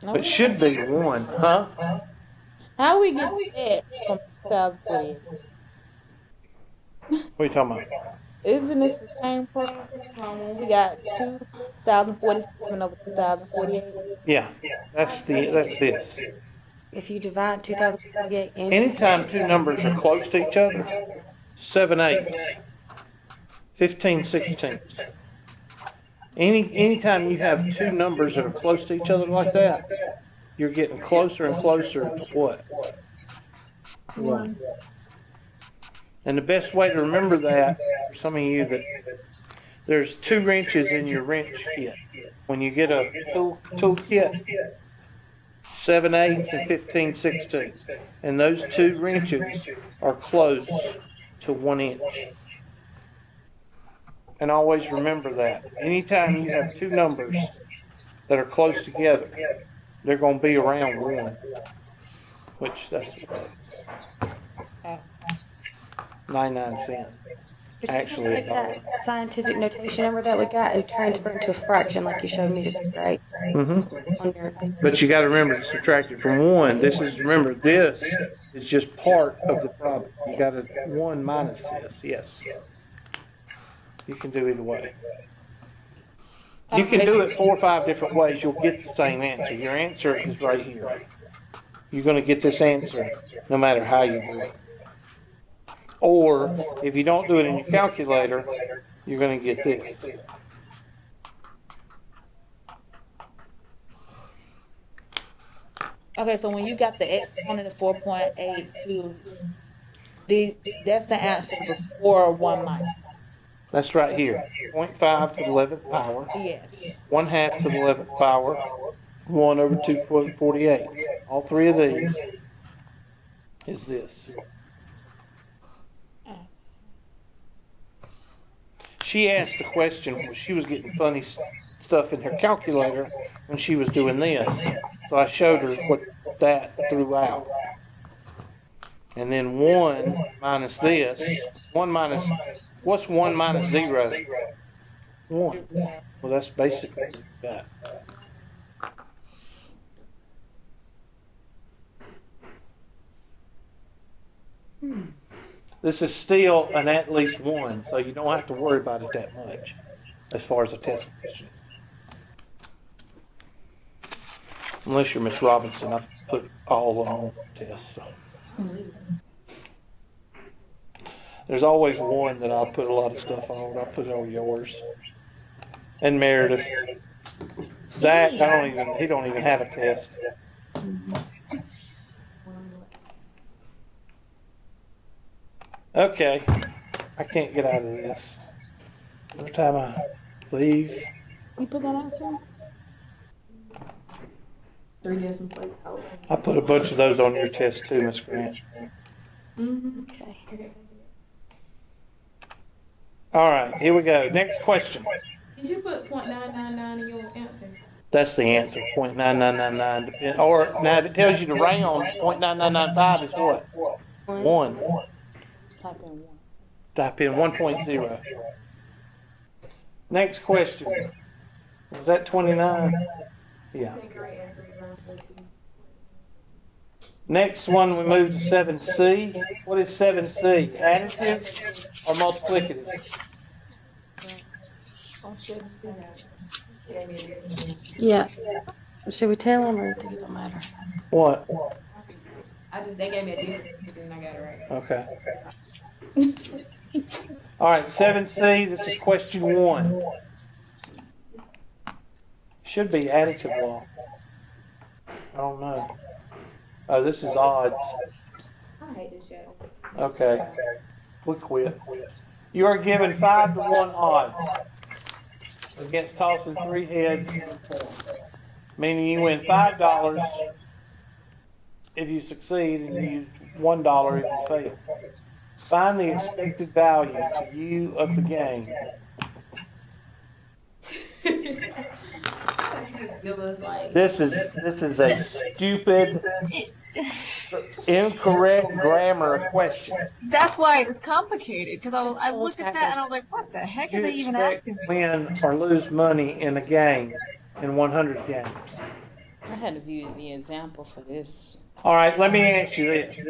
It should be 1, huh? How we get that from 2048? What are you talking about? Isn't this the same program from when we got 2047 over 2048? Yeah, that's this. If you divide 2048 into. Anytime 2 numbers are close to each other, 7, 8, 15, 16. Anytime you have 2 numbers that are close to each other like that, you're getting closer and closer to what? 1. And the best way to remember that, for some of you, that there's 2 wrenches in your wrench kit. When you get a tool kit, 7, 8, and 15, 16. And those 2 wrenches are closed to 1 inch. And always remember that. Anytime you have 2 numbers that are close together, they're going to be around 1. Which that's 99 cents. But you Actually, can take that scientific notation number that we got and transfer it to a fraction like you showed me to do, right? Mm-hmm. On your. But you got to remember to subtract it from 1. This is just part of the problem. You got to 1 minus this. Yes. You can do either way. You can do it 4 or 5 different ways. You'll get the same answer. Your answer is right here. You're going to get this answer no matter how you do it. Or if you don't do it in your calculator, you're going to get this. Okay, so when you got the exponent of 4.82, that's the answer before 1 minus. That's right here. 0.5 to the 11th power. Yes. 1/2 to the 11th power. 1 over 248. All three of these is this. She asked a question when she was getting funny stuff in her calculator when she was doing this. So I showed her what that threw out. And then 1 minus this. 1 minus, what's 1 minus 0? 1. Well, that's basically that. This is still an at least 1, so you don't have to worry about it that much as far as a test question. Unless you're Miss Robinson, I put all on tests. So. There's always one that I'll put a lot of stuff on. I'll put on yours. And Meredith. Zach, he don't even have a test. Okay, I can't get out of this. Every time I leave. You put that answer? 3 decimal place out. I put a bunch of those on your test too, Miss Grant. Okay. All right, here we go. Next question. Did you put .999 in your answer? That's the answer. 0.9999. Or now if it tells you to round, 0.9995 is what? 1. Type in 1. Type in 1.0. Next question. Was that 29? Yeah. Next one, we move to 7C. What is 7C? Additive or multiplicative? Yeah. Should we tell them or you think it don't matter? What? They gave me a different and I got it right. Okay. All right, 7C, this is question 1. Should be additive law. I don't know. Oh, this is odds. I hate this show. Okay. We quit. You are given 5 to 1 odds against tossing 3 heads, meaning you win $5 if you succeed and you use $1 if you fail. Find the expected value to you of the game. Give us like This is a stupid, incorrect grammar question. That's why it was complicated, because I looked at that and I was like, what the heck You are they even expect asking to for? win or lose money in a game in 100 games. I had to view the example for this. All right, let me ask you this.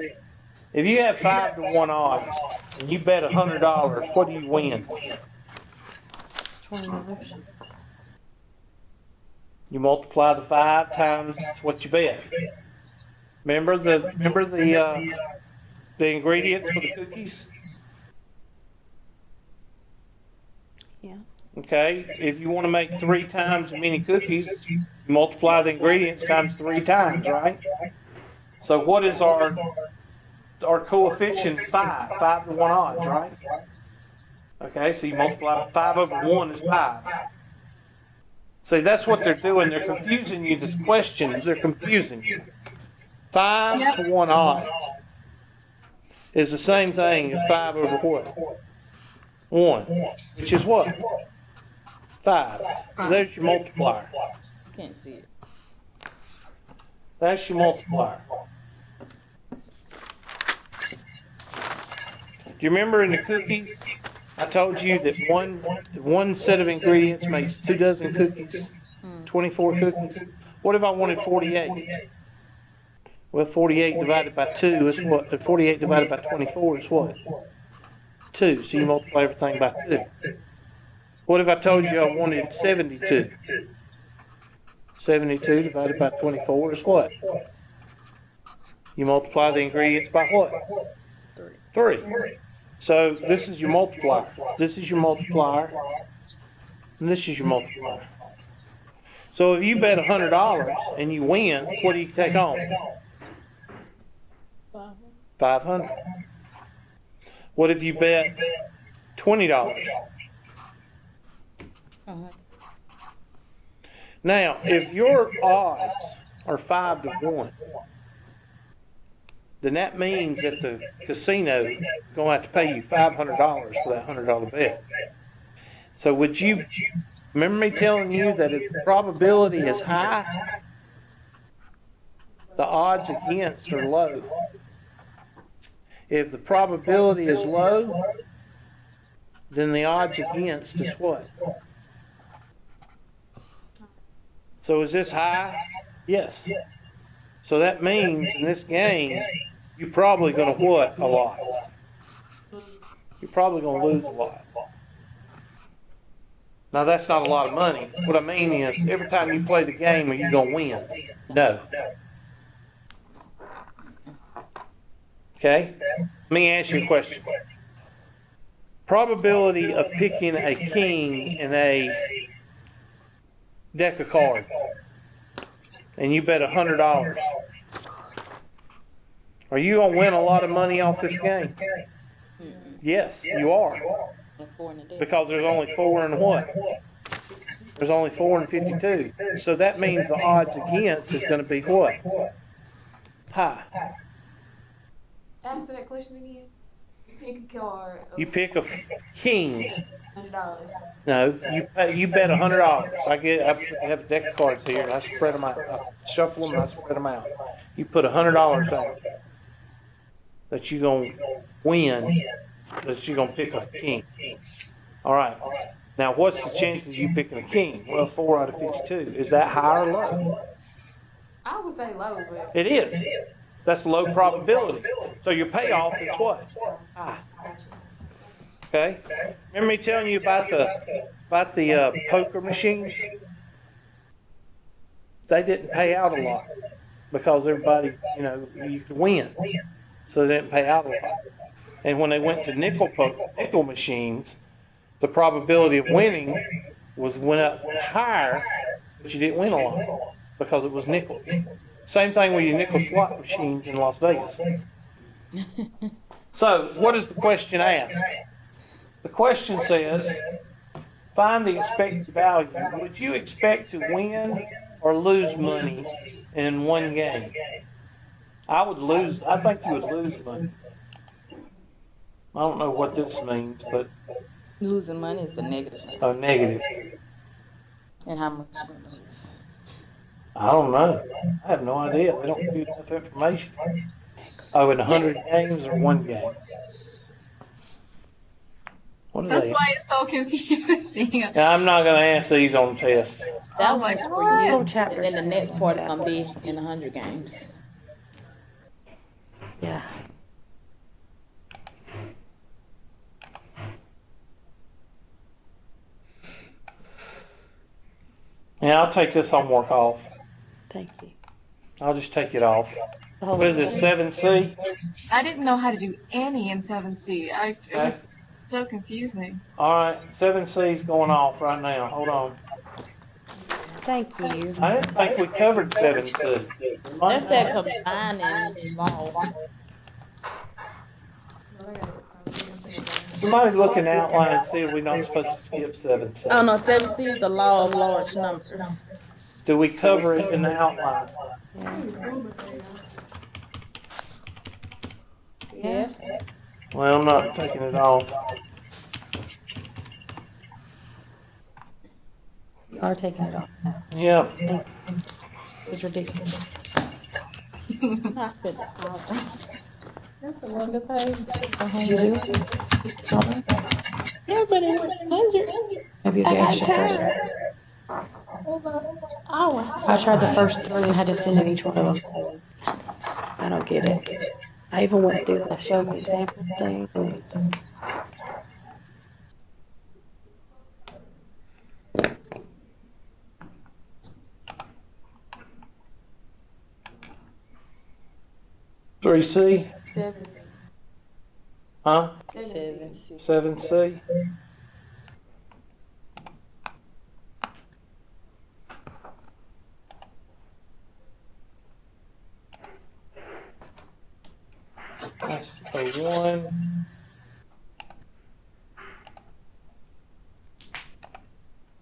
If you have 5 to 1 odds and you bet $100, what do you win? $20. You multiply the 5 times what you bet. Remember the ingredients for the cookies? Yeah. Okay, if you want to make 3 times as many cookies, you multiply the ingredients times 3 times, right? So what is our coefficient? 5 to 1 odds, right? Okay, so you multiply 5 over 1 is 5. See, that's what they're doing. They're confusing you. This questions, they're confusing you. 5 to 1 odds is the same thing as 5 over what? 1, which is what? 5. There's your multiplier. You can't see it. That's your multiplier. Do you remember in the cookies, I told you that one set of ingredients makes 2 dozen cookies, 24 cookies? What if I wanted 48? Well, 48 divided by 2 is what? 48 divided by 24 is what? 2. So you multiply everything by 2. What if I told you I wanted 72? 72 divided by 24 is what? You multiply the ingredients by what? 3. So this is your multiplier. This is your multiplier. And this is your multiplier. So if you bet $100 and you win, what do you take home? 500. What if you bet $20? Now, if your odds are 5 to 1, then that means that the casino is going to have to pay you $500 for that $100 bet. So would you remember me telling you that if the probability is high, the odds against are low? If the probability is low, then the odds against is what? So is this high? Yes. So that means in this game, you're probably going to what a lot? You're probably going to lose a lot. Now that's not a lot of money. What I mean is every time you play the game, are you going to win? No. Okay? Let me ask you a question. Probability of picking a king in a deck of cards, and you bet $100. Are you going to win a lot of money off this game? Yes, you are. Because there's only 4 and what? There's only 4 and 52. So that means the odds against is going to be what? High. Answer that question again. You pick a card. You pick a king. $100. No, you bet $100. I have a deck of cards here, and I spread them out. I shuffle them, and I spread them out. You put $100 down that you're gonna win, that you're gonna pick a king. All right. Now, what's the chances of you picking a king? Well, 4 out of 52. Is that high or low? I would say low, but It is. That's low probability. So your payoff is what? High. Okay. Remember me telling you about the poker machines? They didn't pay out a lot because everybody, you could win, so they didn't pay out a lot. And when they went to nickel machines, the probability of winning went up higher, but you didn't win a lot because it was nickel. Same thing with your nickel slot machines in Las Vegas. So, what does the question ask? The question says, find the expected value. Would you expect to win or lose money in one game? I think you would lose money. I don't know what this means, but Losing money is the negative side. a negative. And how much you gonna lose? I don't know. I have no idea. They don't give you enough information. Oh, in 100 games or one game? What are That's they? why it's so confusing. Now, I'm not going to answer these on the test. That Oh my one's God. for you, Oh, chapter and then the next part is gonna be in 100 games. Yeah. Yeah, I'll take this homework off. Thank you. I'll just take it off. The whole What is it, 7C? I didn't know how to do any in 7C. It was just so confusing. All right, 7C's going off right now. Hold on. Thank you. I didn't think we covered 7C. That's that combining small. Somebody look in the outline and see if we're not supposed to skip 7C. Oh no, 7C is the law of large numbers. Do we cover it in the outline? Yeah. Well, I'm not taking it off. You are taking it off now. Yep. It's ridiculous. I spent an hour. That's the longest page. Did you do it? Okay. Yeah, but it was 100. Maybe if you actually first. Hours. I tried the first 3 and had to send in each one of them. I don't get it. I even went through the show me example thing. And Three C? 7C. Huh? Seven. 7C. That's O1.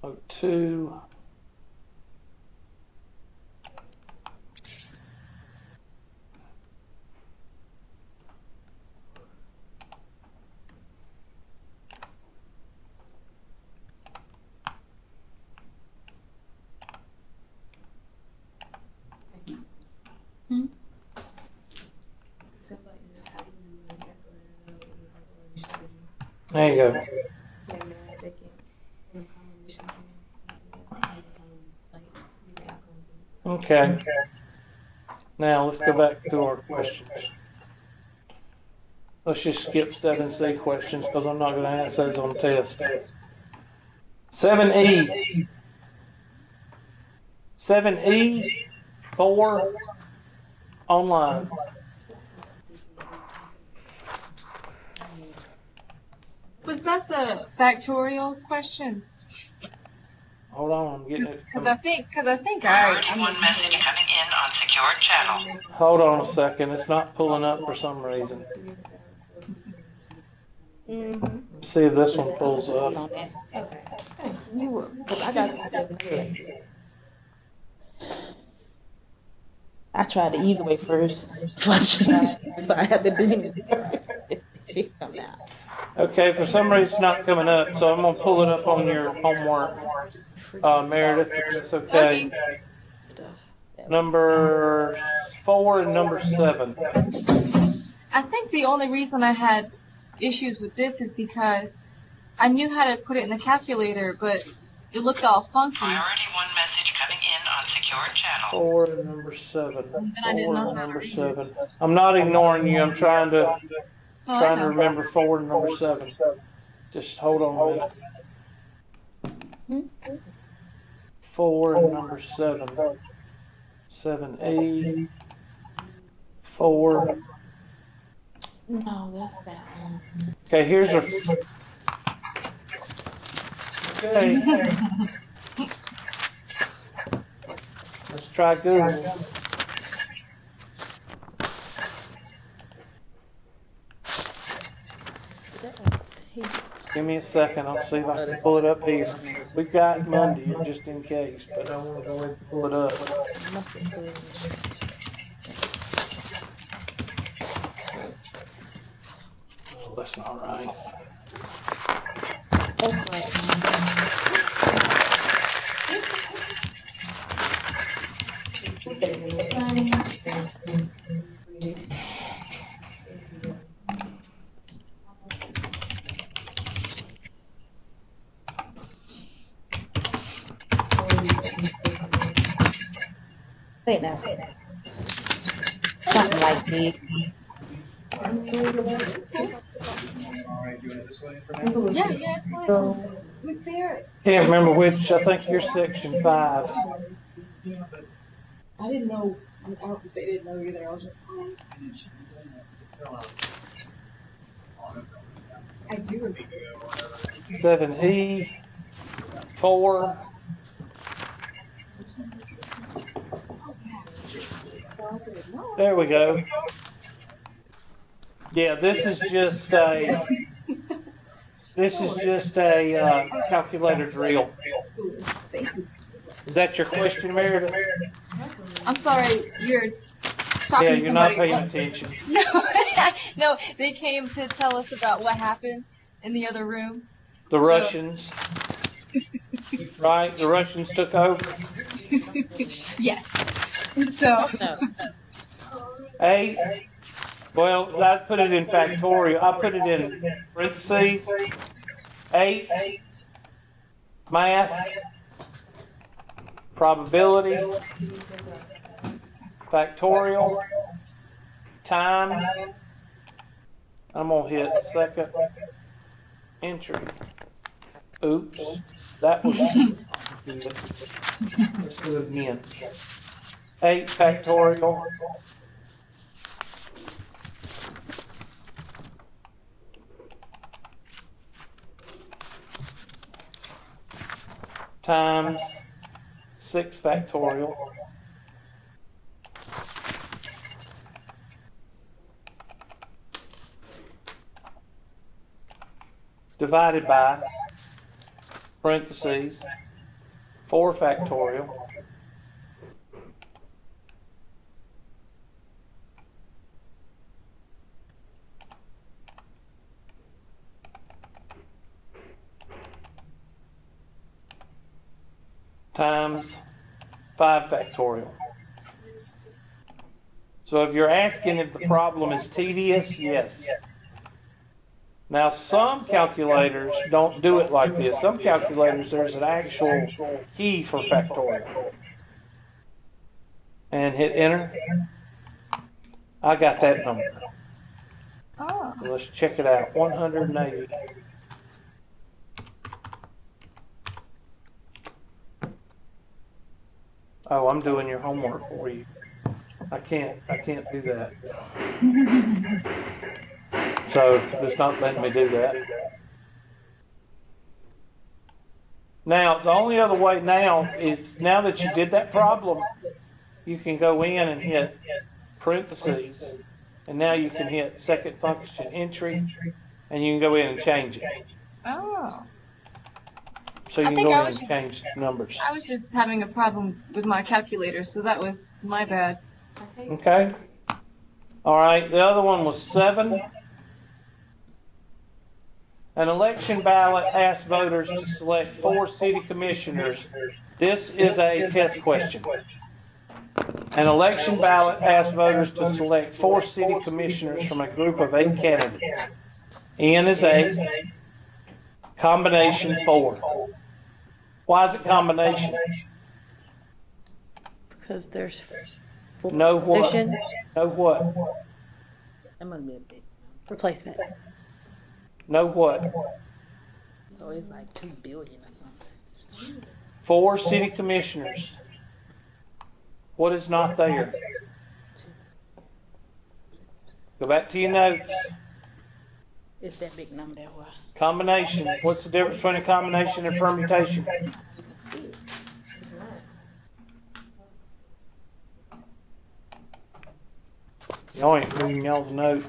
O2. There you go. Okay. Now let's go back to our questions. Let's just skip 7C questions because I'm not going to ask those on test. 7E. 7E, 4, online. Was that the factorial questions? Hold on, I'm getting it. Because I think Priority 1 message coming in on secured channel. Hold on a second. It's not pulling up for some reason. Let's see if this one pulls up. Okay. You were, because I got 7 good. I tried the easy way first. But I had to do it. It's come out. Okay, for some reason it's not coming up, so I'm going to pull it up on your homework. Meredith, if that's okay. Number 4 and number 7. I think the only reason I had issues with this is because I knew how to put it in the calculator, but it looked all funky. Priority 1 message coming in on secured channel. 4 and number 7. And I didn't 4 know and how to number read 7. I'm not ignoring you. I'm trying to Oh, I know. remember 4 and number 7. Just hold on a minute. 4 and number 7. 7E. 4. No, that's that one. Okay, here's our. Okay. Let's try Google. Give me a second. I'll see if I can pull it up here. We've got Monday just in case, but I want to go ahead and pull it up. Oh, that's not right. I think that's something like this. Yeah, it's fine. Who's there? Can't remember which. I think you're section 5. I didn't know. They didn't know either. I was like, oh. I do remember. 7E. 4. There we go. Yeah, this is just a calculator drill. Is that your question, Meredith? I'm sorry, you're talking Yeah, to you're not somebody. paying attention. No, no, they came to tell us about what happened in the other room. The Russians, right? The Russians took over. Yes. So, 8. Well, I put it in factorial. I put it in parentheses. 8. Math. Probability. Factorial. Times. I'm going to hit second entry. Oops. That was good. Let's do it again. 8 factorial. times 6 factorial divided by parentheses 4 factorial times 5 factorial. So if you're asking if the problem is tedious, yes. Now some calculators don't do it like this. Some calculators, there's an actual key for factorial. And hit enter. I got that number. Oh. So let's check it out. 180. Oh, I'm doing your homework for you. I can't do that. So it's not letting me do that. Now, the only other way now is, now that you did that problem, you can go in and hit parentheses, and now you can hit second function entry, and you can go in and change it. Oh. So you I can think go I in was and just- change numbers. I was just having a problem with my calculator, so that was my bad. Okay. All right. The other one was 7. An election ballot asked voters to select 4 city commissioners. This is a test question. An election ballot asked voters to select 4 city commissioners from a group of 8 candidates. N is 8. Combination 4. Why is it combination? Because there's 4 No what? positions. No what? That must be a big Replacement. No what? So it's like 2 billion or something. 4 city commissioners. What is not there? Go back to your notes. It's that big number there. Why? Combination. What's the difference between a combination and permutation? Y'all ain't reading y'all's notes.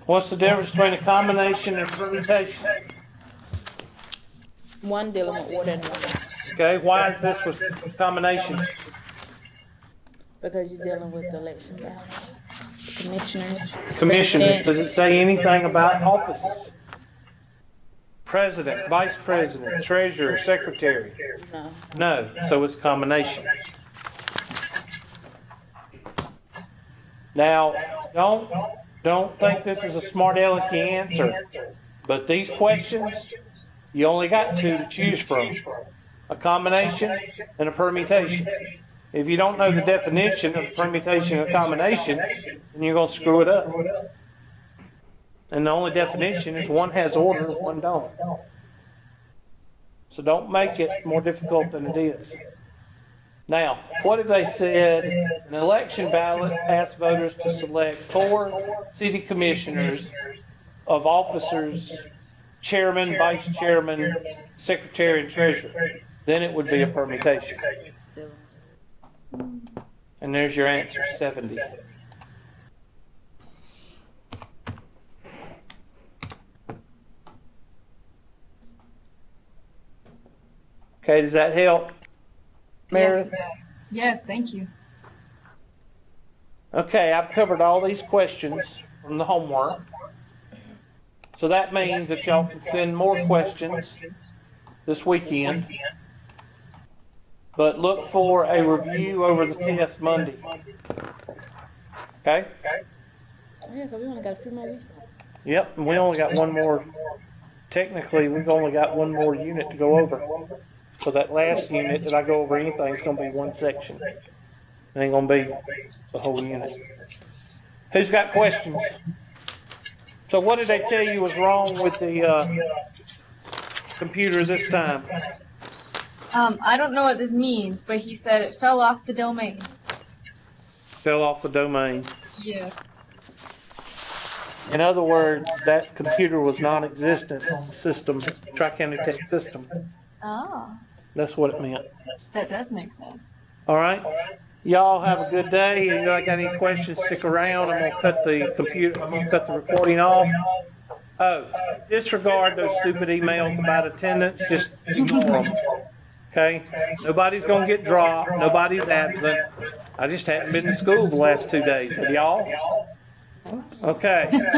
What's the difference between a combination and permutation? One dealing with order and one not. Okay, why is this with combination? Because you're dealing with the election ballot. Commissioners. Commissioners, does it say anything about offices? President, vice president, treasurer, secretary? No. No, so it's combination. Now, don't think this is a smart alecky answer, but these questions, you only got 2 to choose from. A combination and a permutation. If you don't know the definition of permutation and combination, then you're going to screw it up. And the only definition is one has order, one don't. So don't make it more difficult than it is. Now, what if they said an election ballot asked voters to select 4 city commissioners of officers, chairman, vice chairman, secretary, and treasurer? Then it would be a permutation. And there's your answer, 70. Okay, does that help, Meredith? Yes, it does. Yes, thank you. Okay, I've covered all these questions from the homework. So that means that y'all can send more questions this weekend. But look for a review over the test Monday. Okay? Oh, yeah, because we only got a few more weeks left. Yep, and we only got one more. Technically, we've only got one more unit to go over. So that last unit, if I go over anything, it's going to be one section. It ain't going to be the whole unit. Who's got questions? So what did they tell you was wrong with the computer this time? I don't know what this means, but he said it fell off the domain. Fell off the domain. Yeah. In other words, that computer was non-existent on the system, Tri-County Tech system. Oh, That's what it meant. that does make sense. All right? Y'all have a good day. If you got any questions, stick around. I'm gonna cut the recording off. Oh, disregard those stupid emails about attendance. Just ignore them. Okay? Nobody's gonna get dropped. Nobody's absent. I just haven't been to school the last 2 days. Have y'all? Okay.